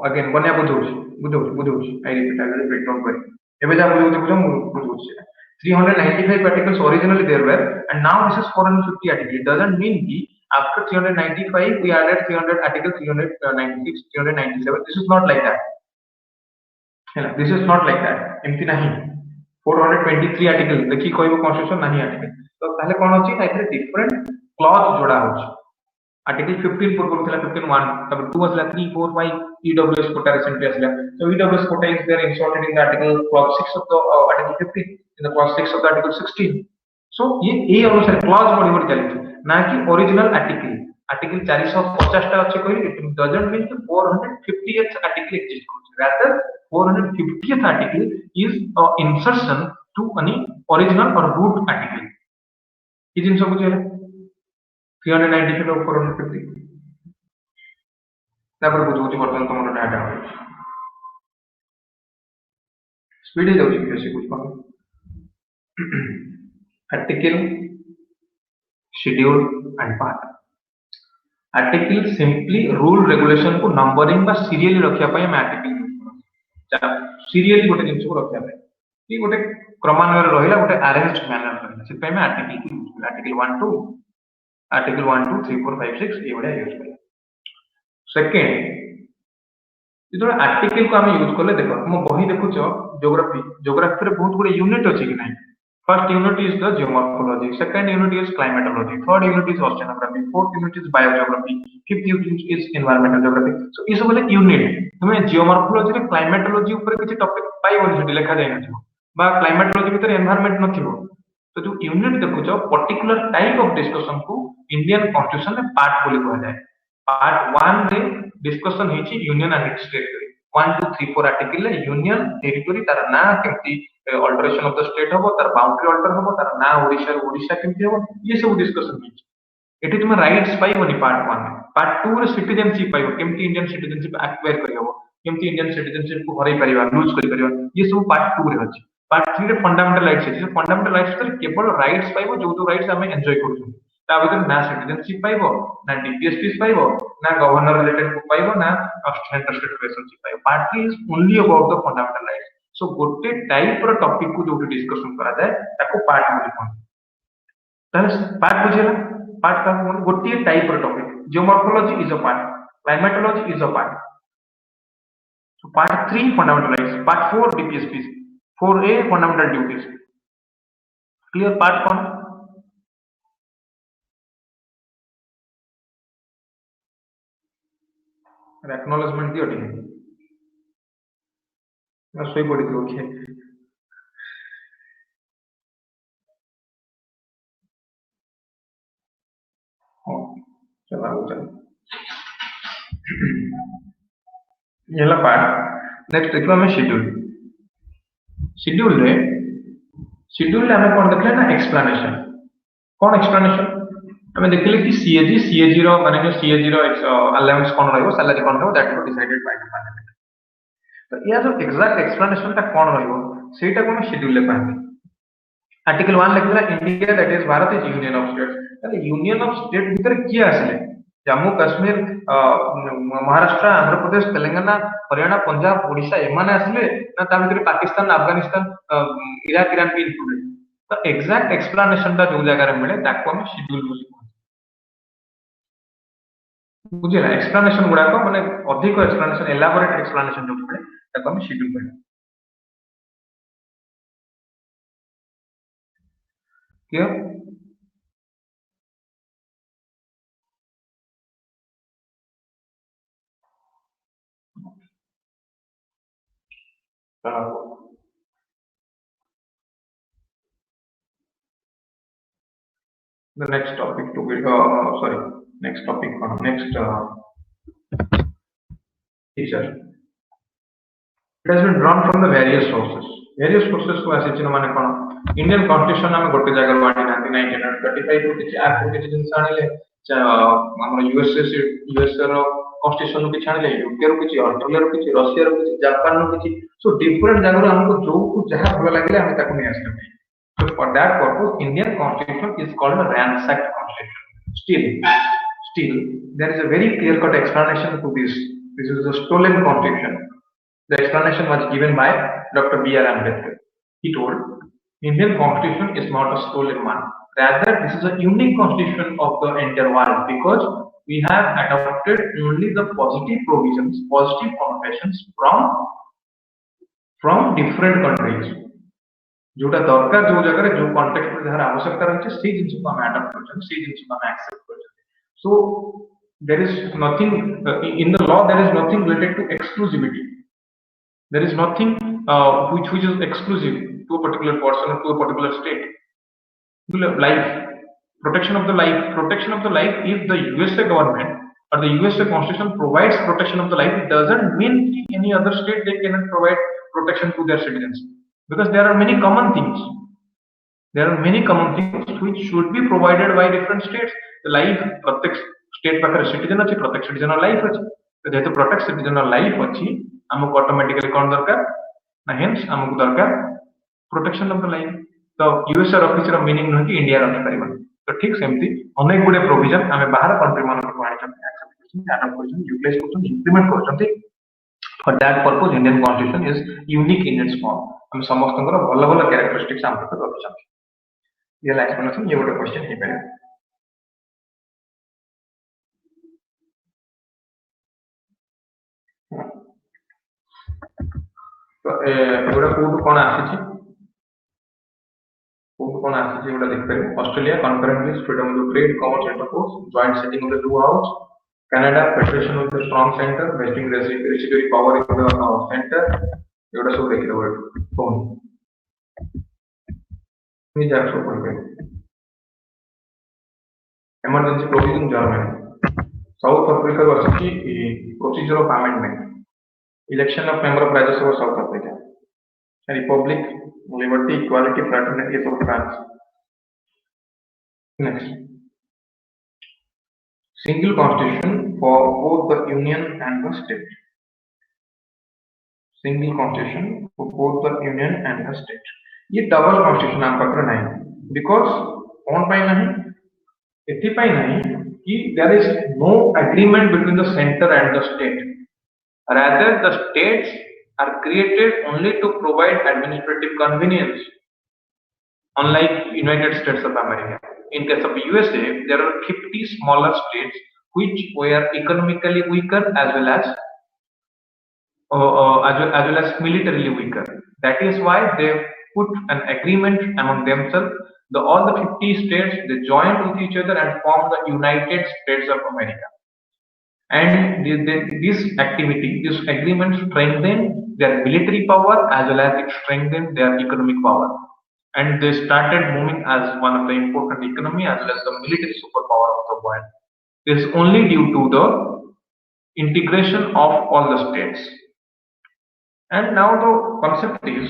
अगेन बनिया बुझो आई रिपीट डाउन कर एबे जा बुझो 395 articles originally there were and now this is 450 articles it doesn't mean ki after 395 we added 300 article 396 397 this is not like that this is not like that empty nahi 423 article देखि कोई constitution नहीं article तो ताले कोन अछि ताइरे different clause जोड़ा होछि article 15 पूर्व थिला 15 1 तब 2 असला 3 4 5 ईडब्ल्यूएस कोटा रिसेंटली असला so EWS quota is there inserted in the article clause 6 of the article 15 in the clause 6 of the article 16 so ये अनुसार क्लॉज बड़ी चली ना कि ओरिजिनल आर्टिकल 450 टा अछि कोइ इट डजंट मीन कि 450th आर्टिकल एग्जिस्ट करछ rather 450th article is a insertion to any original or root article ई जिन सब बुझियला 395 of 450 तापर बुझौची वर्तमान तमरो डाटा स्पीड है जाउची कैसे कुछ पाओ article schedule and part article simply rule regulation को नंबरिंग बा सीरियली रखिया पय हम आर्टिकल यूज सीरियली गोटे जिंस को रखिया पय कि गोटे क्रमान्वय रहिला गोटे अरेंज्ड मैनर रहिला से पय हम आर्टिकल यूज आर्टिकल 1 2 आर्टिकल 1 2 3 4 5 6 ये बड़ा यूज करें सेकंड जो आर्टिकल को हम यूज करले देखो हम बही देखुछो ज्योग्राफी रे बहुत गुडे यूनिट अछि कि नहीं first unit is the geomorphology second unit is climatology third unit is oceanography fourth unit is biogeography fifth unit is environmental geography so ई सब बोले यूनिट तुमे जियोमॉर्फोलॉजी रे क्लाइमेटोलॉजी ऊपर किछि टॉपिक पाइबो सेठी लिखा जाय नथिबो बा क्लाइमेटोलॉजी भीतर एनवायरमेंट नथिबो तो जो यूनिट देखुछो पर्टिकुलर टाइप ऑफ डिस्कशन को इंडियन कॉन्स्टिट्यूशन में पार्ट बोली कहा जाय पार्ट 1 रे डिस्कशन हेछि union and state 1 2 3 4 article union territory तार ना केमती अल्टरेशन ऑफ द स्टेट हबो तार बाउंड्री अल्टर हबो तार ना ओडिशा केमती हबो ये सब डिस्कशन होची एटी तुम राइट्स पाइबनी पार्ट 1 पार्ट 2 रे सिटीजनशिप पाइबो केमती इंडियन सिटीजनशिप एक्वायर करियो केमती इंडियन सिटीजनशिप को हरै परिबा लूज करि परिबा ये सब पार्ट 2 रे अछि पार्ट 3 रे फंडामेंटल राइट्स अछि फंडामेंटल राइट्स तर केवल राइट्स पाइबो जो राइट्स हमें एन्जॉय करू ता भीतर ना सिटीजनशिप पाइबो ना डीपीएसपी पाइबो ना गवर्नर रिलेटेड को पाइबो ना सेंटर स्टेट रिलेशनशिप पाइबो part 3 is only about the fundamental rights so गोटे टाइप रो टॉपिक को जो डिस्कशन करा जाए ताको पार्ट बोली कोन ताले पार्ट बुझेला पार्ट का गोटे टाइप रो topic geomorphology is a part climatology is a part so part 3 fundamental rights part 4 dpsps 4a fundamental duties clear part 1 acknowledgement दियो ठीक मैं सोई पड़ी थी ओके चला चल ये ला पार्ट नेक्स्ट देखो हमें शेड्यूल रे हमें कौन देखले ना एक्सप्लेनेशन कौन एक्सप्लेनेशन हमें देखले कि सीएजी रो माने जो सीएजी रो अलाउंस कौन रहबो सैलरी कौन रहबो that will decided by the parliament तो या जो एग्जैक्ट एक्सप्लेनेशन ता कौन रहबो सेटा को हम शेड्यूल ले पाएंगे आर्टिकल 1 लिखला India that is Bharat is union of states ताले यूनियन ऑफ स्टेट भीतर किया आसले जम्मू काश्मीर महाराष्ट्र आंध्र प्रदेश तेलंगाना हरियाणा पंजाब ओडिशा एमाने आसले ना ता भीतर पाकिस्तान अफगानिस्तान इराक ईरान भी इंक्लूडेड तो एग्जैक्ट एक्सप्लेनेशन ता जो जगह रे मिले ताको हम शेड्यूल बोली बुझिला एक्सप्लेनेशन गुडा को माने अधिक एक्सप्लेनेशन एलाबोरेट एक्सप्लेनेशन जो मिले ताको हम शेड्यूल बोली clear the next topic to be sorry next topic next feature it has been drawn from the various sources को आसी माने कोन इंडियन कॉन्स्टिट्यूशन हम गोटे जगह वाटी नांती 1935 को किछि आर को किछि जिंस आनिले हमर यूएसए रो कॉन्स्टिट्यूशन को छाणले यूके रो किछि ऑस्ट्रेलिया रो किछि रशिया रो किछि जापान रो किछि सो डिफरेंट जगह हमको जो को जहां भलो लागले हम ताको नै आसले so for that purpose Indian constitution is called a ransacked constitution still there is a very clear cut explanation to this is a stolen constitution the explanation was given by Dr. B.R. Ambedkar he told Indian constitution is not a stolen one rather this is a unique constitution of the entire world because we have adopted only the positive provisions positive connotations from different countries जोटा दरकार जो जगह रे जो context में जहां आवश्यकता रहছে সেই জিনিস को हम अडॉप्ट करछन সেই জিনিস को हम एक्सेप्ट करछन so there is nothing in the law there is nothing related to exclusivity there is nothing which is exclusive to a particular person or to a particular state life protection of the life if the USA government or the USA constitution provides protection of the life it doesn't mean any other state they cannot provide protection to their citizens because there are many common things which should be provided by different states the life प्रत्येक state पाकर citizen अछि प्रत्येक citizen life अछि तो जेतो protect citizen life अछि हमको automatically कोन दरकार ना हेंस हमको दरकार प्रोटेक्शन ऑफ द लाइफ तो यूएसए ऑफिस रो मीनिंग न कि इंडिया रखि परिबन तो ठीक सेमती अनेक गुडे प्रोविजन हमें बाहर कंट्री मान को आइ एक्सेप्ट करछन अडॉप्ट करछन यूटिलाइज करछन इंप्लीमेंट करछन for that purpose Indian constitution is unique in its form हम समस्त भल भल कैरेक्टरिस्टिक्स हम तक रखिछन ये एक्सप्लेनेशन ये गोटे क्वेश्चन हे पारे तो एगुडा कोन आसी एगुडा देख पारे Australia conference freedom of trade commerce intercourse joint setting of the two house Canada Federation of the strong center vesting residuary power in the center एगुडा सब देखि दबो फोन मी जा सो पड़बे emergency provision Germany South Africa was की procedure of amendment Election of member of Rajya Sabha South Africa. Republic, liberty, equality, fraternity of France. Next, single constitution for both the union and the state. Single constitution for both the union and the state. ये double constitution आप पकड़ नहीं because कौन पाई नहीं एथिपाई नहीं कि there is no agreement between the center and the state. Rather, the states are created only to provide administrative convenience. Unlike United States of America, in case of USA, there are 50 smaller states which were economically weaker as well as militarily weaker. That is why they put an agreement among themselves. All the 50 states they joined with each other and formed the United States of America. And this activity, this agreement strengthened their military power as well as it strengthened their economic power. And they started moving as one of the important economy as well as the military superpower of the world. This is only due to the integration of all the states. And now the concept is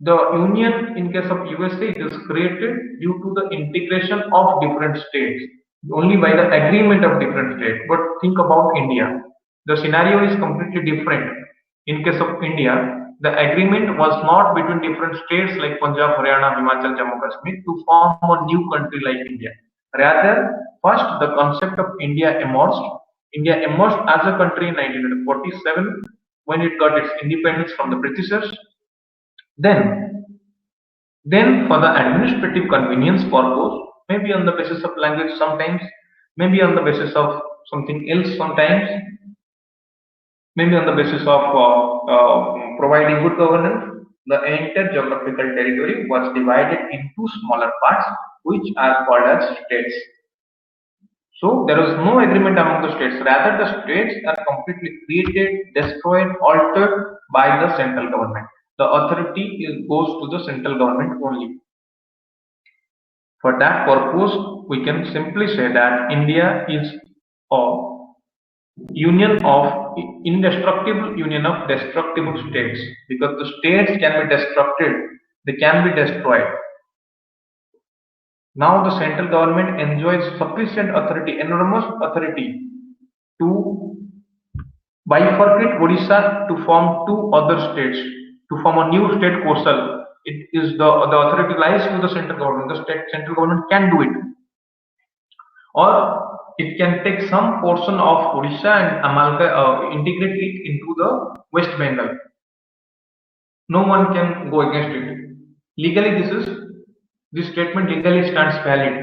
the union in case of USA is created due to the integration of different states, only by the agreement of different states. But think about India. The scenario is completely different. In case of India, the agreement was not between different states like Punjab, Haryana, Himachal, Jammu, Kashmir to form a new country like India. Rather, first the concept of India emerged. India emerged as a country in 1947 when it got its independence from the Britishers. Then for the administrative convenience purpose, maybe on the basis of language sometimes, maybe on the basis of something else sometimes, maybe on the basis of providing good governance, the entire geographical territory was divided into smaller parts which are called as states. So there is no agreement among the states. Rather, the states are completely created, destroyed, altered by the central government. The authority goes to the central government only. For that purpose, we can simply say that India is a union of indestructible union of destructible states, because the states can be destructed, they can be destroyed. Now the central government enjoys sufficient authority, enormous authority to bifurcate Odisha to form two other states, to form a new state Kosal. It is the authority lies with the central government. The central government can do it, or it can take some portion of Odisha and integrate it into the West Bengal. No one can go against it. Legally, this statement legally stands valid.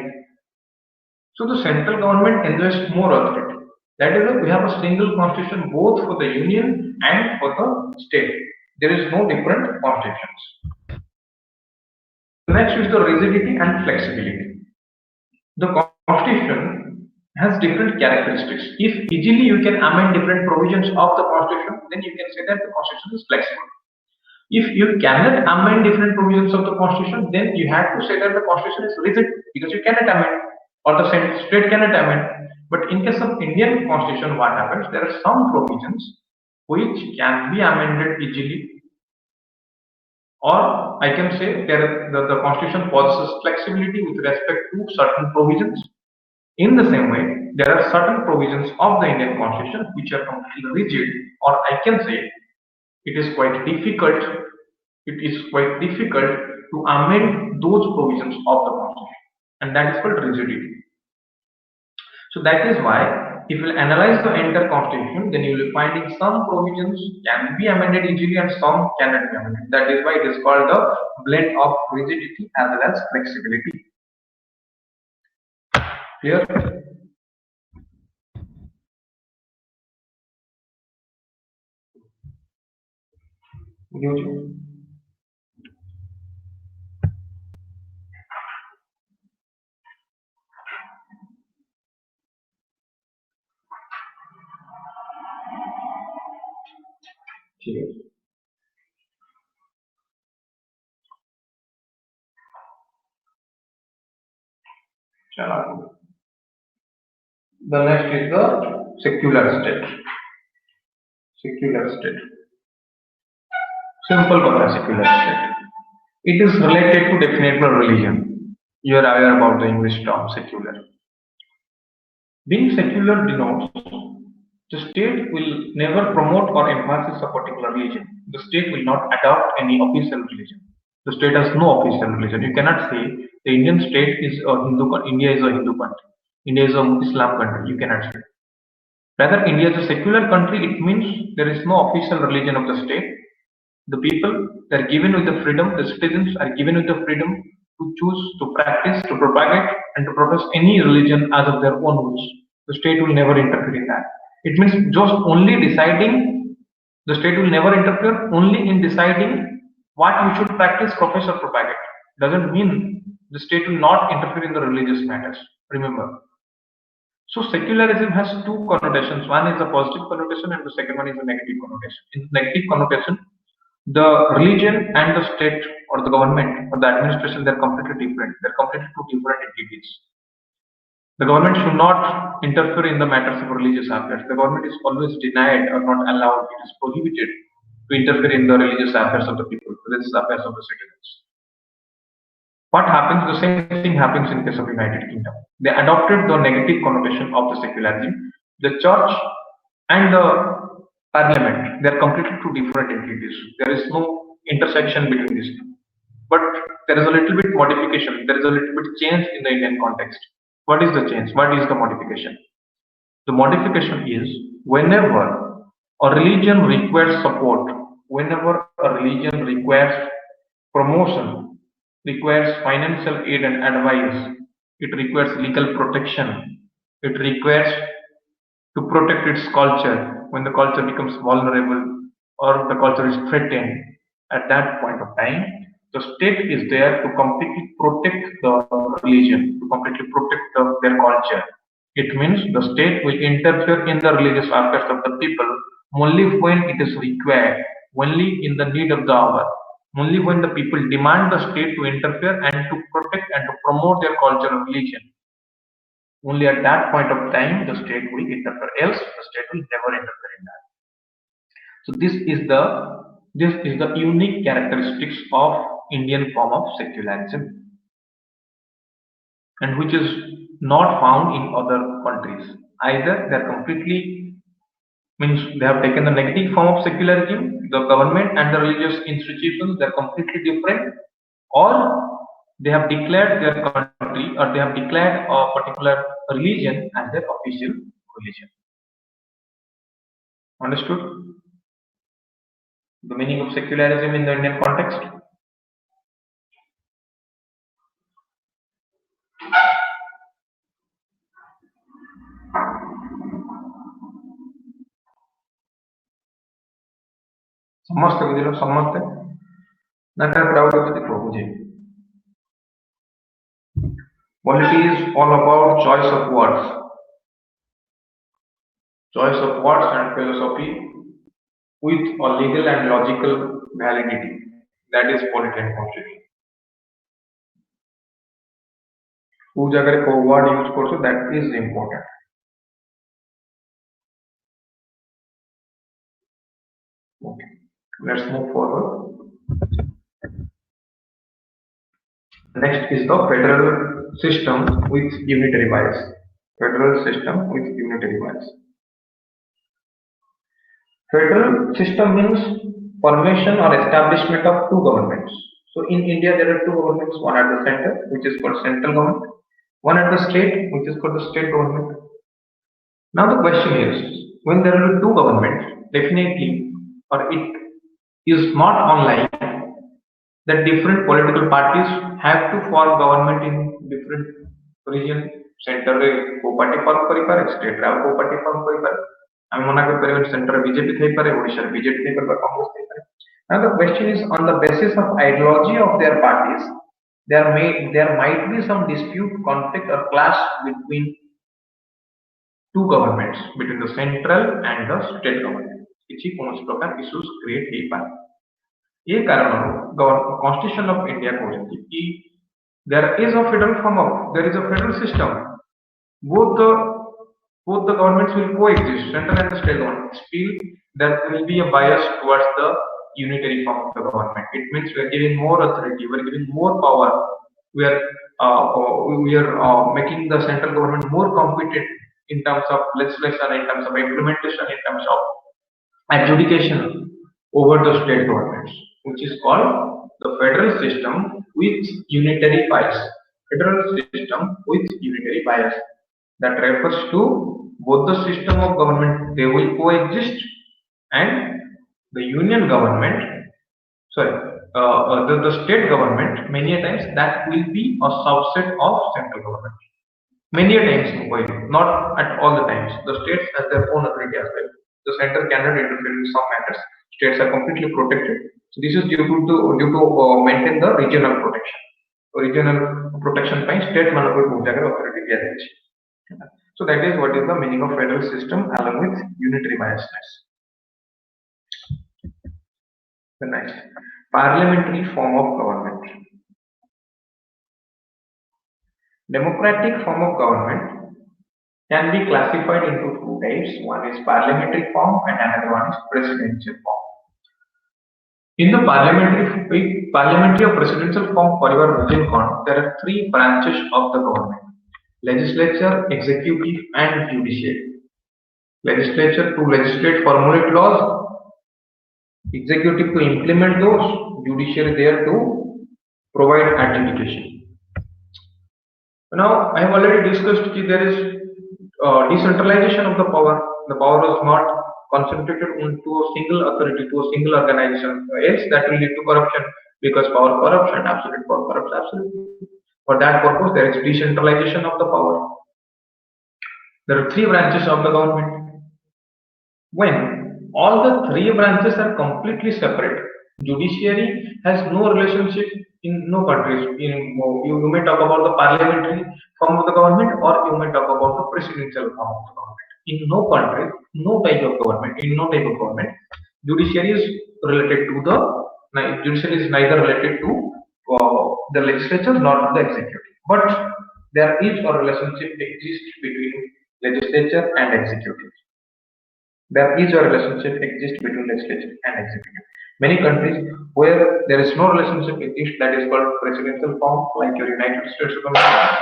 So the central government enjoys more authority. That is why we have a single constitution both for the union and for the state. There is no different constitutions. Next is the rigidity and flexibility. The constitution has different characteristics. If easily you can amend different provisions of the constitution, then you can say that the constitution is flexible. If you cannot amend different provisions of the constitution, then you have to say that the constitution is rigid, because you cannot amend, or the state cannot amend. But in case of Indian constitution, what happens? There are some provisions which can be amended easily, or I can say the constitution possesses flexibility with respect to certain provisions. In the same way, there are certain provisions of the Indian constitution which are completely rigid, or I can say it is quite difficult to amend those provisions of the constitution, and that is called rigidity. So that is why if you analyze the entire constitution, then you will finding some provisions can be amended easily and some cannot be amended. That is why it is called the blend of rigidity as well as flexibility. Clear? The next is the secular state. Secular state. Simple cover secular state. It is related to definition of religion. You are aware about the English term secular. Being secular denotes the state will never promote or emphasize a particular religion. The state will not adopt any official religion. The state has no official religion. You cannot say the Indian state is a Hindu country, India is a Hindu country, India is a Islam country. You cannot say. Rather, India is a secular country. It means there is no official religion of the state. The people, they are given with the freedom, the citizens are given with the freedom to choose, to practice, to propagate, and to profess any religion as of their own rules. The state will never interfere in that. It means just only deciding, the state will never interfere only in deciding what you should practice, profess, or propagate. Doesn't mean the state will not interfere in the religious matters. Remember. So secularism has two connotations. One is a positive connotation and the second one is a negative connotation. In negative connotation, the religion and the state or the government or the administration, they're completely different. They're completely two different entities. The government should not interfere in the matters of religious affairs. The government is always denied or not allowed, it is prohibited to interfere in the religious affairs of the people, religious affairs of the citizens. What happens? The same thing happens in case of United Kingdom. They adopted the negative connotation of the secularism. The church and the parliament, they are completely two different entities. There is no intersection between these two. But there is a little bit modification. There is a little bit change in the Indian context. What is the change? What is the modification? The modification is whenever a religion requires support, whenever a religion requires promotion, requires financial aid and advice, it requires legal protection, it requires to protect its culture when the culture becomes vulnerable or the culture is threatened. At that point of time, the state is there to completely protect the religion, to completely protect their culture. It means the state will interfere in the religious affairs of the people only when it is required, only in the need of the hour, only when the people demand the state to interfere and to protect and to promote their culture and religion. Only at that point of time the state will interfere, else the state will never interfere in that. So this is the unique characteristics of Indian form of secularism, and which is not found in other countries. Either they are completely, means they have taken the negative form of secularism, the government and the religious institutions, they are completely different, or they have declared their country or they have declared a particular religion as their official religion. Understood? The meaning of secularism in the Indian context? समझते बुझे समझते ना कर doubt है देखो मुझे. Polity is all about choice of words. Choice of words and philosophy with a legal and logical validity. That is polity and constitution. Who जगह को word use करसो, that is important. Okay, let's move forward. Next is the federal system with unitary bias. Federal system with unitary bias. Federal system means formation or establishment of two governments. So in India there are two governments, one at the center which is called central government, one at the state which is called the state government. Now the question is, when there are two governments, definitely, or it is not online, that different political parties have to form government in different region. Center co-party form karipaरे, state co-party form karipaरे. I'm mona karipaरे center BJP thaypare, Odisha BJP thaypare, Congress thaypare. Now the question is, on the basis of ideology of their parties, there might be some dispute, conflict or clash between two governments, between the central and the state government. किसी कौन प्रकार issues create हो पाए. ये कारण Constitution of India कहते कि there is a federal system. Both the both the governments will coexist, central and the state government. Still, there will be a bias towards the unitary form of the government. It means we are giving more authority, we are giving more power, we are making the central government more competent in terms of legislation, in terms of implementation, in terms of adjudication over the state governments, which is called the federal system with unitary bias. Federal system with unitary bias, that refers to both the system of government, they will coexist, and the union government, sorry, the state government, many a times that will be a subset of central government. Many a times, not at all the times. The states has their own authority as well. The center cannot interfere in some matters. States are completely protected. So this is due to maintain the regional protection. Regional protection by state authority. So that is what is the meaning of federal system along with unitary biasness. The next, parliamentary form of government. Democratic form of government can be classified into two types. One is parliamentary form and another one is presidential form. In the parliamentary or presidential form, there are three branches of the government: legislature, executive, and judiciary. Legislature to legislate, formulate laws; executive to implement those; judiciary there to provide adjudication. Now, I have already discussed that there is decentralization of the power. The power is not concentrated into a single authority, to a single organization. Else, that will lead to corruption, because power corrupts and absolute power corrupts absolutely. For that purpose, there is decentralization of the power. There are three branches of the government. When all the three branches are completely separate, judiciary has no relationship in no countries. You may talk about the parliamentary form of the government, or you may talk about the presidential form of the government. In no country, no type of government, judiciary is related to judiciary is neither related to the legislature nor the executive. But there is a relationship exists between legislature and executive. There is a relationship exists between legislature and executive. Many countries where there is no relationship exists, that is called presidential form, like your United States of America.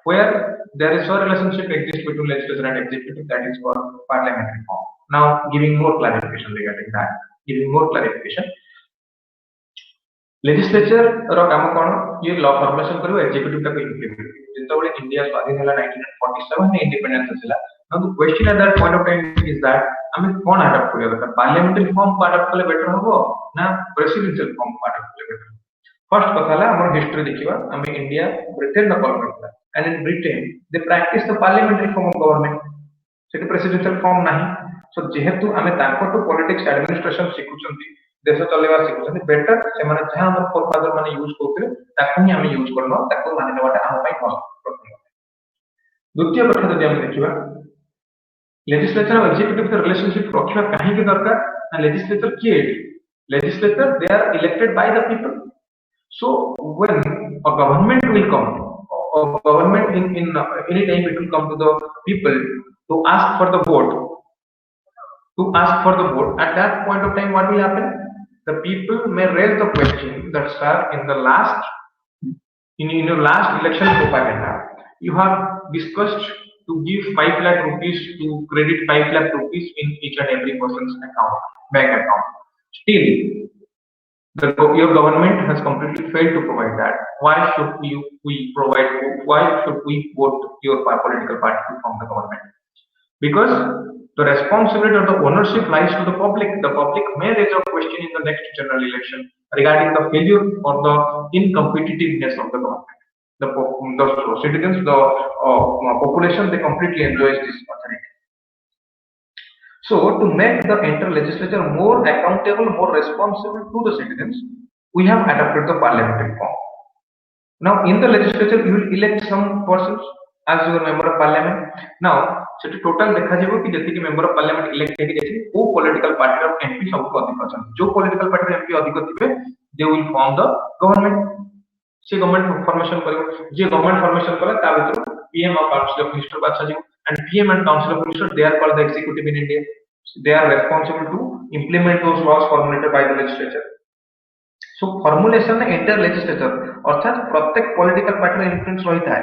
Where there is a relationship exists between legislature and executive, that is called parliamentary form. Now, giving more clarification regarding that. Legislature ର କାମ କ'ଣ? ये law formation କରିବ, executive ତାକୁ implement କରିବ. ଯେତେବେଳେ India ସ୍ୱାଧୀନ ହେଲା 1947 independence ଆସିଲା. Now the question at that point of time is that ଆମେ କ'ଣ adopt କରିବା ଦରକାର? Parliamentary form adopt କଲେ better ହବ ନା presidential form adopt କଲେ better? First କଥା ହେଲା ଆମର history ଦେଖିବା. ଆମେ India Britain ର କଲ୍ କରିଥିଲା, and in Britain they practice the parliamentary form of government. ସେଠି presidential form ନାହିଁ. So ଯେହେତୁ ଆମେ ତାଙ୍କଠୁ politics administration ଶିଖୁଛନ୍ତି, देश चलेवा शिखुଛନ୍ତି, बेटर ସେମାନେ ଯାହା ଆମର ଫୋରଫାଦର ମାନେ ୟୁଜ କରୁଥିଲେ ତାକୁ ହିଁ ଆମେ ୟୁଜ କରනවා, ତାକୁ ମାନି ନେବାଟା ଆମ ପାଇଁ ଭଲ ପ୍ରଥମ। ଦ୍ୱିତୀୟ କଥା ଯଦି ଆମେ ଦେଖିବା, लेजिस्लेचर और एग्जीक्यूटिव का रिलेशनशिप रखिବା काहे के दरकार ना? लेजिस्लेचर किए? Legislature they are elected by the people. So when a government will come, government in any time it will come to the people to ask for the vote, at that point of time what will happen? The people may raise the question that, sir, in the last in your last election propaganda you have discussed to give 5 lakh rupees, to credit 5 lakh rupees in each and every person's account, bank account. Still your government has completely failed to provide that. Why should we provide? Why should we vote your political party to form the government? Because the responsibility of the ownership lies to the public. The public may raise a question in the next general election regarding the failure or the incompetitiveness of the government. The citizens, the population, they completely enjoy this authority. So, to make the entire legislature more accountable, more responsible to the citizens, we have adopted the parliamentary form. Now, in the legislature, you will elect some persons as your member of parliament. Now, so total देखा जाए कि जैसे कि member of parliament elect है कि जैसे वो political party of MP सबको अधिक अच्छा, जो political party of MP अधिक होती है, they will form the government. से गवर्नमेंट फॉर्मेशन करेगा, जे गवर्नमेंट फॉर्मेशन कला ता भीतर पीएम और काउंसिल ऑफ मिनिस्टर बात साजिबो, and PM and Council of Ministers, they are called the executive in India. They are responsible to implement those laws formulated by the legislature. So formulation inter legislature अर्थात प्रत्येक political party influence रही था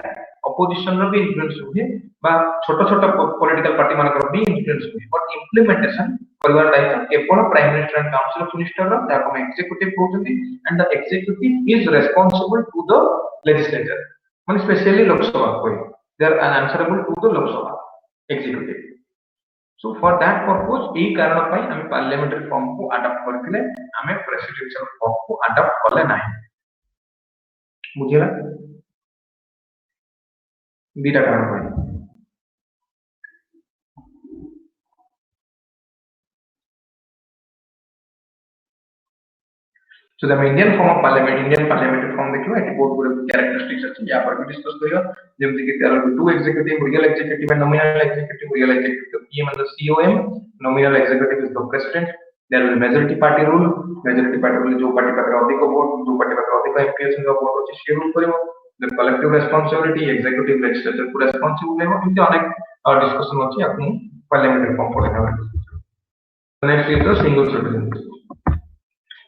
opposition भी influence हुए बा छोट छोट political party मानकर भी इन्फ्लुएंस हुए बट इंप्लीमेंटेशन परिवार दायित्व केवल prime minister and council of minister ताको executive कहउछथि and the executive is responsible to the legislature माने स्पेशली लोकसभा कोई they are answerable to the Lok Sabha executive. So for that purpose यही कारण पाई हमें पार्लियामेंट्री फॉर्म को अडॉप्ट करथिले हमें प्रेसिडेंशियल फॉर्म को अडॉप्ट कले नाही बुझिला दीटा कारण पाई. So the Indian form of parliament, Indian parliamentary form देखियो एटी बहुत गुड कैरेक्टरिस्टिक्स अछि या पर भी डिस्कस करियो जेमति कि there are two executive real executive and nominal executive. Real executive PM and the COM, nominal executive is the president. There is majority party rule. Majority party rule जो party पाकर अधिक वोट जो party पाकर अधिक MPs का vote अछि से rule करियो. The collective responsibility executive legislature को responsible है इनते अनेक डिस्कशन अछि आपन parliamentary form पढना है. Next is the single citizen.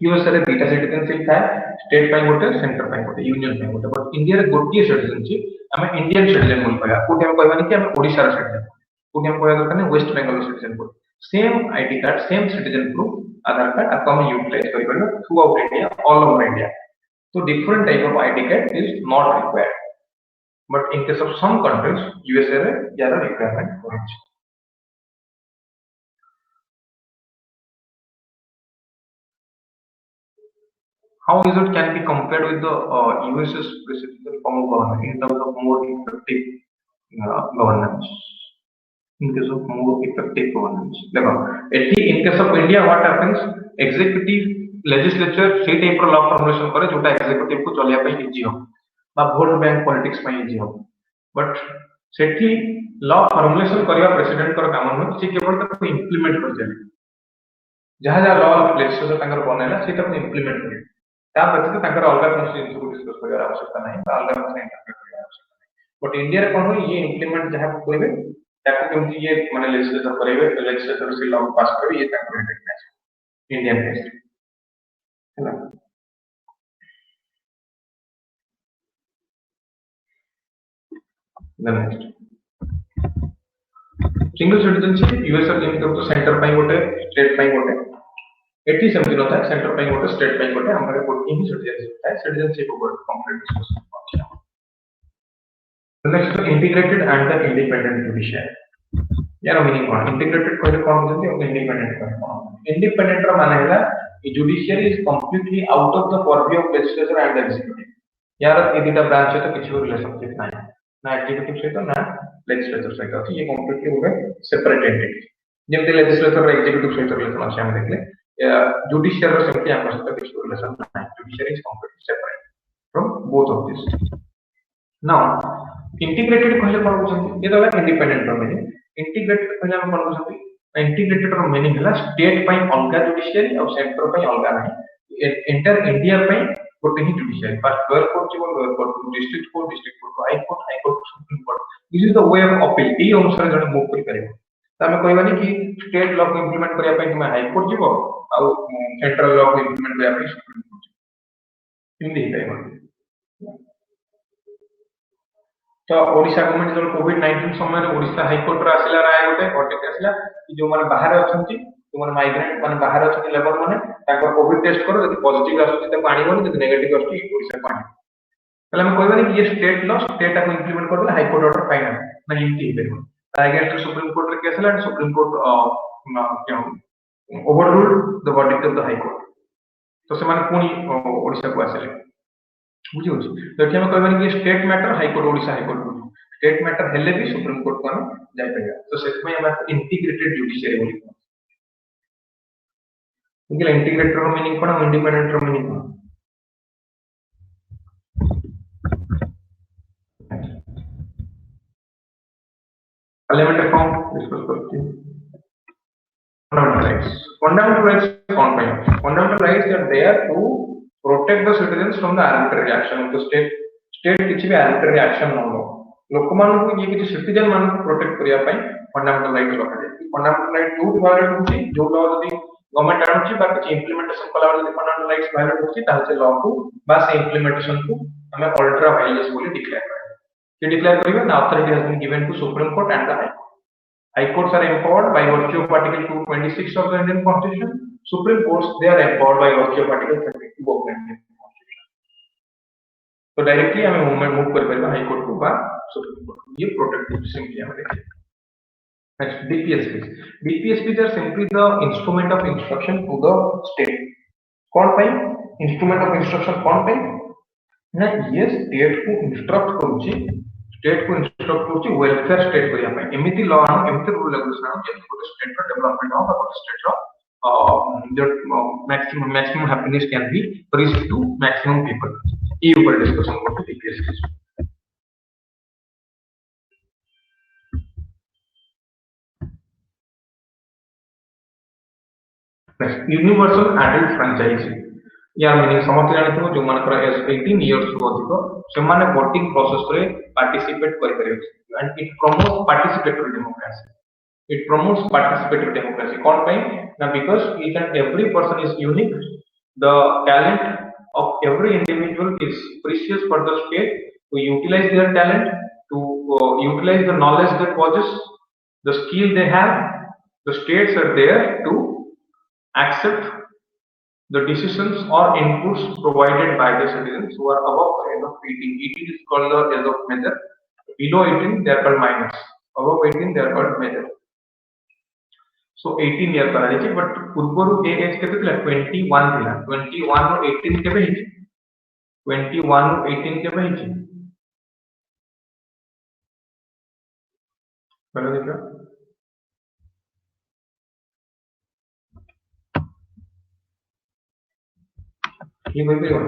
US रे बीटा सिटीजनशिप था स्टेट पाई गोटे सेंटर पाई गोटे यूनियन पाई गोटे बट इंडिया रे गोटे सिटीजनशिप हम इंडियन सिटीजन बोल पाया कोटे हम कहबानी कि हम ओडिसा रे सिटीजन कोटे हम कहया दरकार वेस्ट बेंगल सिटीजन बोल same ID card same citizen proof Aadhaar card आप हम यूटिलाइज करि परबो throughout India all over India. तो different type of ID card is not required but in case of some countries USA रे ज्यादा requirement होय. How is it can be compared with the US's presidential form of government in terms of more effective governance? In case of more effective governance, in case of India, what happens? Executive, legislature, से type law formulation करे जोटा executive को चलिया पे easy हो, बा vote bank politics पे easy हो. But सेठी law formulation करिया president कर काम न से केवल तक implement कर जाए. जहाँ जहाँ law legislature तांकर बनेला सेटा को implement करे. ता व्यतीत तांकर अलग कौन को डिस्कस कर आवश्यकता नहीं अलग कौन इंटरप्रेट कर आवश्यकता नहीं बट इंडिया रे कोन ये इंप्लीमेंट जहां कहबे ताको केमति ये माने लेजिस्लेचर करबे लेजिस्लेचर से लॉ पास करबे ये तांकर रिकग्नाइज इंडियन टेस्ट हैला. The next single citizenship US रे जेमति तो सेंटर पाई गोटे स्टेट पाई गोटे एटी सेमति न था सेंटर पाई गोटे स्टेट पाई गोटे हमरे कोटी ही सिटीजनशिप था सिटीजनशिप ऊपर कंप्लीट डिस्कशन अछि. Next integrated and the independent judiciary यार मीनिंग कोन इंटीग्रेटेड कहले कोन जंती और इंडिपेंडेंट कहले कोन. इंडिपेंडेंट रो माने हैला कि judiciary is completely out of the purview of legislature and executive. यार ए दुटा ब्रांच है तो किछि रिलेशनशिप नाही ना एग्जीक्यूटिव सहित ना लेजिस्लेचर सहित अछि. ये कंप्लीटली होबे सेपरेट एंटिटी जेमते लेजिस्लेचर और एग्जीक्यूटिव सहित रिलेशन अछि हम देखले. Judiciary or something I'm not sure relation. Judiciary is completely separate from both of these. Now, integrated कहले कोन बुझंती ये तो इंडिपेंडेंट रो meaning integrated कहले हम कोन बुझंती इंटीग्रेटेड रो meaning हला स्टेट पई अलगा जुडिशियरी और सेंटर पई अलगा नाही एंटायर इंडिया पई गोटे ही जुडिशियरी फर्स्ट लोअर कोर्ट जीवन lower court district court high court supreme court this is the way of appeal ई अनुसार जने मूव करि परिबो. तमे कहबानी कि स्टेट लॉ को इंप्लीमेंट करिया पई तुम हाई कोर्ट जीवो और सेंट्रल लॉ को इंप्लीमेंट करिया पई सुप्रीम कोर्ट हिंदी हिताई तो ओडिशा गवर्नमेंट जो कोविड-19 समय ओडिशा हाई कोर्ट रा आसिला राय गोटे वर्डिक्ट आसिला कि जो माने बाहर अछंती जो माने माइग्रेंट माने बाहर अछंती लेबर माने ताको कोविड टेस्ट करो यदि पॉजिटिव आसुची ताको आनी बोली यदि नेगेटिव आसुची ओडिशा को आनी पहले हम कहबानी कि ये स्टेट लॉ स्टेट को इंप्लीमेंट कर हाई कोर्ट ऑर्डर फाइनल ना हिंदी हिताई अगेंस्ट सुप्रीम कोर्ट रे केस एंड सुप्रीम कोर्ट क्या overruled the verdict of the high court. तो से माने पुनी ओडिशा को आसिले बुझी होची तो एठी हम कहबानी कि state matter high court Odisha high court state matter हेले भी सुप्रीम कोर्ट को हम जाय पड़ेगा. तो सेट में हम इंटीग्रेटेड जुडिशियरी बोली इनके इंटीग्रेटेड रो मीनिंग कोन इंडिपेंडेंट रो मीनिंग कोन पार्लियामेंट्री फॉर्म डिस्कस करते हैं. Fundamental rights fundamental rights are there to protect the citizens from the arbitrary action of the state. State किसी भी arbitrary action न हो लोक मानक ये किसी सिटीजन मानक प्रोटेक्ट करिया पई फंडामेंटल राइट्स रखा जाय फंडामेंटल राइट जो वायलेट होची जो लॉ जदी गवर्नमेंट आणुची बा किछि इंप्लीमेंटेशन कला जदी फंडामेंटल राइट्स वायलेट होची ताल से लॉ को बा से इंप्लीमेंटेशन को हमें अल्ट्रा वायलेंस बोली डिक्लेयर करबा कि डिक्लेयर करिवे ना authority has been given to Supreme Court and the high court high courts are empowered by virtue of article 226 of the Indian constitution supreme courts they are empowered by virtue of article 32 of the Indian constitution तो directly हमें movement move कर पाएगा high court को बा supreme court ये protective simply हमें देखिए next DPSPs are simply the instrument of instruction to the state कौन पाई instrument of instruction कौन पाई ना ये स्टेट को इंस्ट्रक्ट करूची स्टेट को इंस्ट्रक्ट करूची वेलफेयर स्टेट करिया पाई एमिति लॉ आनो एमिति रूल रेगुलेशन आनो जे को स्टेट का डेवलपमेंट हो बा स्टेट रो जो maximum happiness can be reached to maximum people ये ऊपर डिस्कशन करते DPSP यूनिवर्सल एडल्ट फ्रेंचाइजी यार मीनिंग समझ जानिथो जो मानकर एज 18 इयर्स को अधिक से माने वोटिंग प्रोसेस रे पार्टिसिपेट करि परिबे and it promotes participatory democracy it promotes participatory democracy कौन पे ना because each and every person is unique the talent of every individual is precious for the state to utilize their talent to utilize the knowledge they possess the skill they have the states are there to accept the decisions or inputs provided by the citizens who are above the age of 18 18 is called the age of major below 18 they are called minors above 18 they are called major so 18 year करा जायछि but पूर्वरु A as केते थिला 21 थिला 21 रो 18 केबे हिछि 21 रो 18 केबे हिछि बोलो देखो ये बोल दियो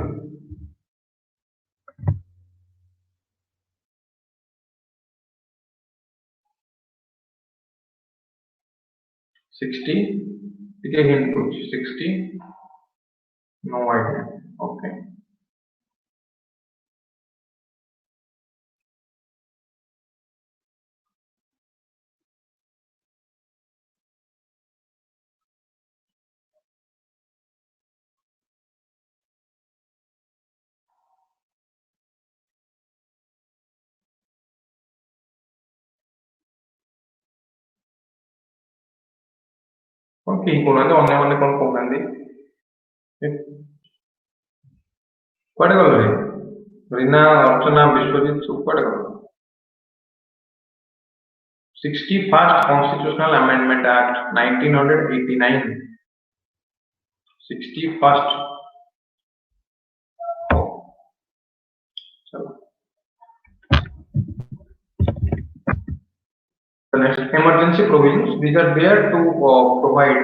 60 ठीक है हिंट कुछ 60 नो आइडिया ओके ओके कोना तो अन्य माने कोन कोकांदी कोडे गलो रे रीना अर्चना विश्वजीत सुपड़ गलो 61st Constitutional Amendment Act 1989 61st चलो the next emergency provisions these are there to provide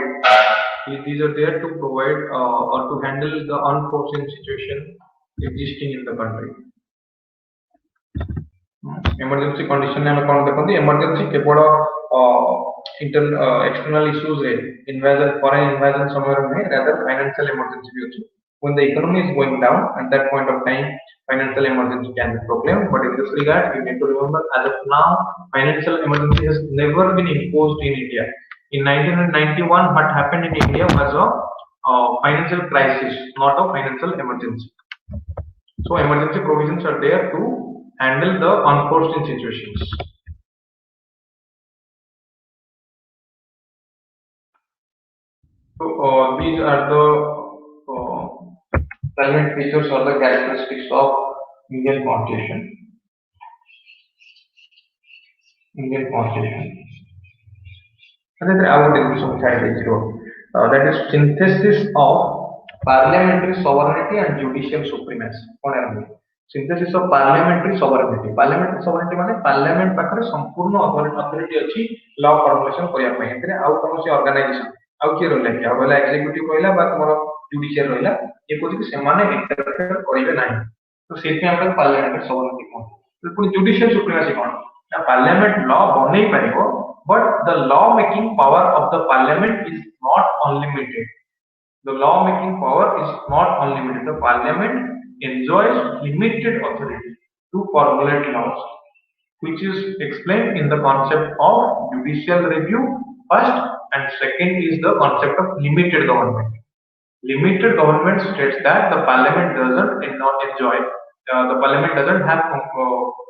or to handle the unforeseen situation existing in the country emergency condition में कौन देखते emergency केवल external issues है invasion foreign invasion समय में rather financial emergency भी होती when the economy is going down at that point of time financial emergency can be proclaimed but in this regard you need to remember as of now financial emergency has never been imposed in India in 1991 what happened in India was a financial crisis not a financial emergency so emergency provisions are there to handle the unforeseen situations so these are the relevant features or the characteristics of Indian Constitution. That is synthesis of parliamentary sovereignty and judicial supremacy. Synthesis of parliamentary sovereignty. Parliamentary sovereignty माने parliament पाखरे संपूर्ण authority अछि law formulation करिया पय एतरे आउ कोनोसी organisation आउ के रहला कि आबला एग्जीक्यूटिव रहला बा तमरो जुडिशियल रहला ये कोछि कि सेमाने इंटरफेयर करिवे नाही तो सेति हमर पार्लियामेंट सोवरेनिटी कोन तो पुनी जुडिशियल सुप्रीमेसी कोन ना पार्लियामेंट लॉ बनै परिबो but the law making power of the parliament is not unlimited the law making power is not unlimited the parliament enjoys limited authority to formulate laws which is explained in the concept of judicial review first, and second is the concept of limited government. Limited government states that the parliament doesn't not enjoy, the parliament doesn't have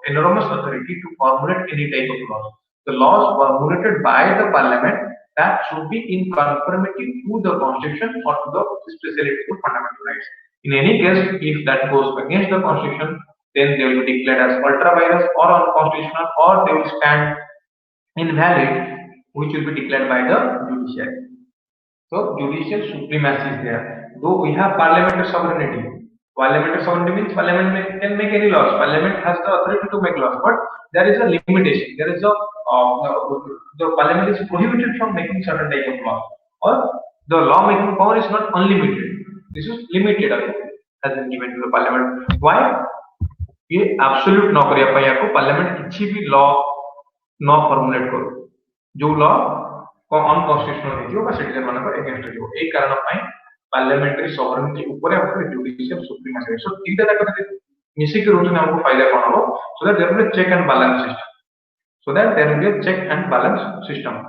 enormous authority to formulate any type of laws. The laws formulated by the parliament that should be in conformity to the constitution or to the especially to fundamental rights. In any case, if that goes against the constitution, then they will be declared as ultra virus or unconstitutional, or they will stand invalid, which will be declared by the judiciary. So judicial supremacy is there. Though we have parliamentary sovereignty means can make any laws. Parliament has the authority to make laws, but there is a limitation. There is a the parliament is prohibited from making certain type of law, or the law making power is not unlimited. This is limited has been given to the parliament. Why? ये absolute न करिया पई याको parliament किछि भी law न formulate करू जो लॉ अनकॉन्स्टिट्यूशनल हेतियो बा सिटीजन मानक अगेंस्ट हेतियो ए कारण पई पार्लियामेंटरी सॉवरेनिटी ऊपर हमको जुडिशियल सुप्रीमेसी सो तीनटा जाक मिसी के रोजन हमको फायदा कोन हो so that there will be check and balance system so that there will be check and balance system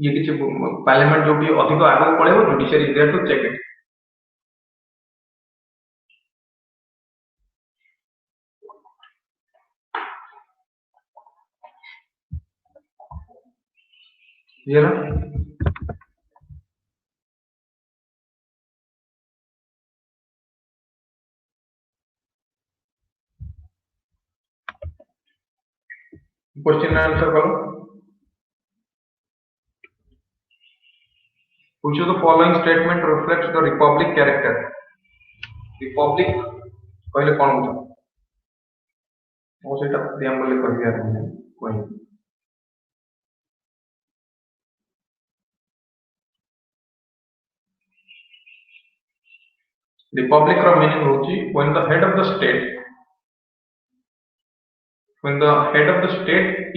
ये किछि पार्लियामेंट जो भी अधिक आगे पळेबो judiciary is there to check it ये ना क्वेश्चन आंसर करो which of the following statement reflects the republic character republic कहले कोन बुझ ओ सेटा प्रियम्बल कहि दिया कोइ Republic ର meaning होची when the head of the state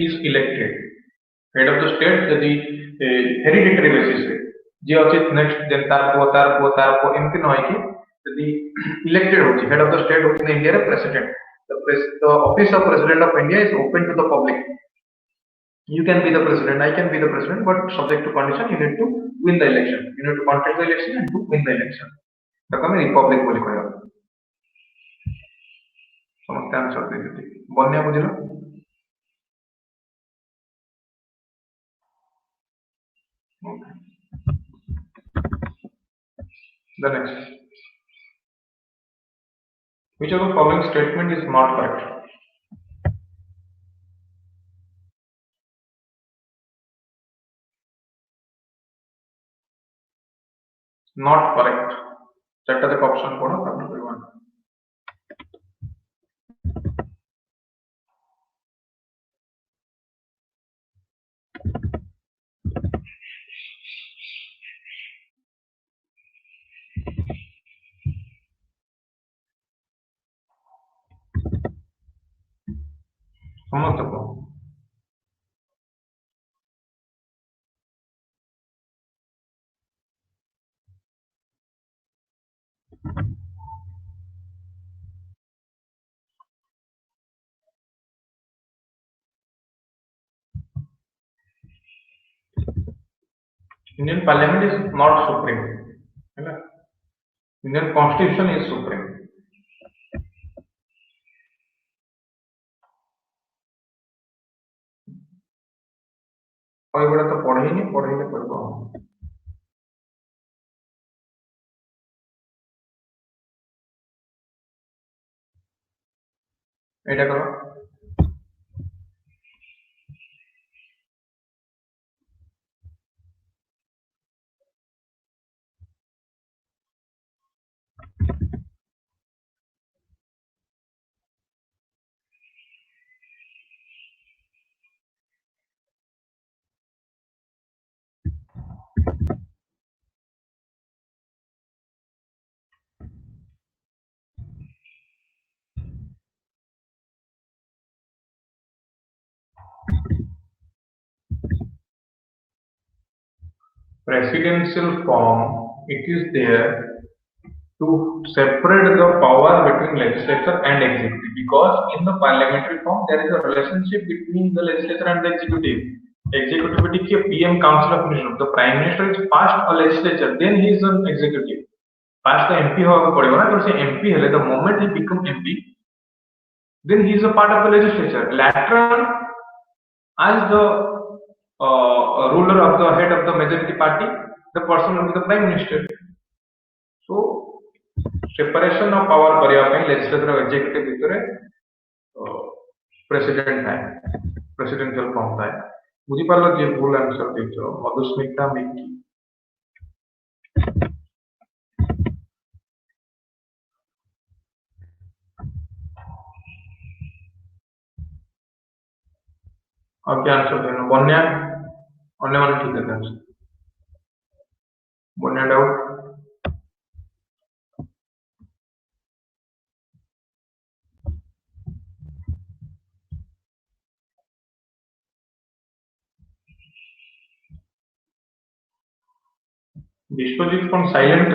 is elected. Head of the state यदि hereditary basis रे जे अछि next then तार को एमति न होय कि यदि elected होची head of the state होची इंडिया रे president. The office of president of India is open to the public. You can be the president, I can be the president, but subject to condition you need to win the election. You need to contest the election and to win the election. ତାକୁ ଆମେ republic ବୋଲି କହିବା ସମସ୍ତେ answer ଦେଇଛନ୍ତି ବନ୍ୟା ବୁଝିଲ the next which of the following statement is not correct not correct चार्टा तक option कोन करना पड़ेगा समझ सको Indian Parliament is not supreme. Indian Constitution is supreme. और बड़ा तो पढ़ेंगे पढ़ो एटा करो presidential form it is there to separate the power between legislature and executive, because in the parliamentary form there is a relationship between the legislature and the executive. Executive के PM Council of Ministers, the Prime Minister is first a legislature, then he is an executive. First the MP होगा पड़ेगा ना, तो से MP है, the moment he become MP, then he is a part of the legislature. Later on, as the ruler of the head of the majority party, the person will be the Prime Minister. So separation of power କରିବା ପାଇଁ legislature और executive ଭିତରେ president ଥାଏ, presidential form ଥାଏ। ବୁଝିପାରିଲ ଯେ ଭୁଲ answer ଦେଇଛ ମଧୁସ୍ମିତା ମିକି। और क्या आंसर देना? बन्या अन्यମାନେ ଠିକ ଅଛି आंसर। बन्या डाउट विश्वजीत कौन साइलेंट?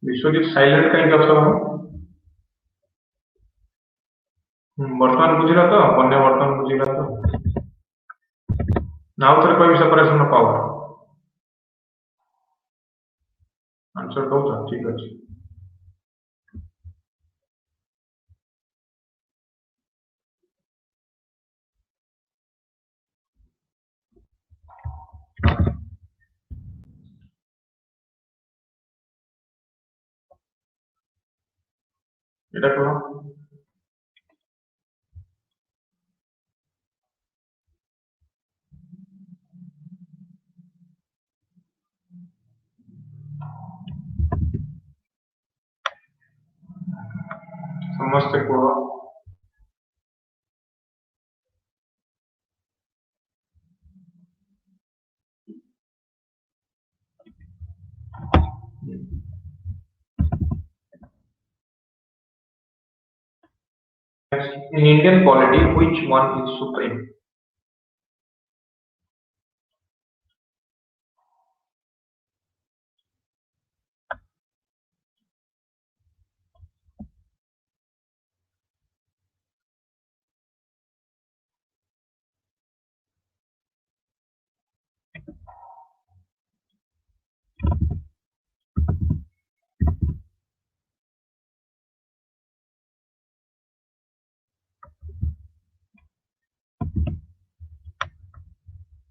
विश्वजीत साइलेंट कहीं अक्षर हम वर्तमान बुझिला तो बन्या वर्तमान बुझिला तो नाउ थरे कोई सेपरेशन ऑफ पावर आंसर दो तो ठीक है। এটা করো समझते करो। In Indian polity, which one is supreme?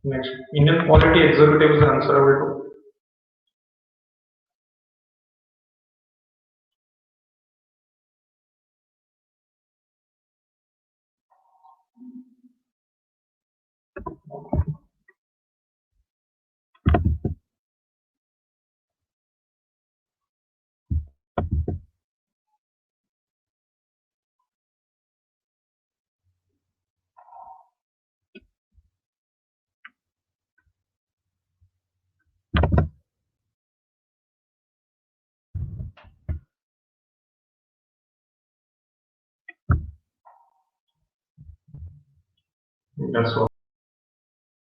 Next, Indian polity executive is answerable to that's all.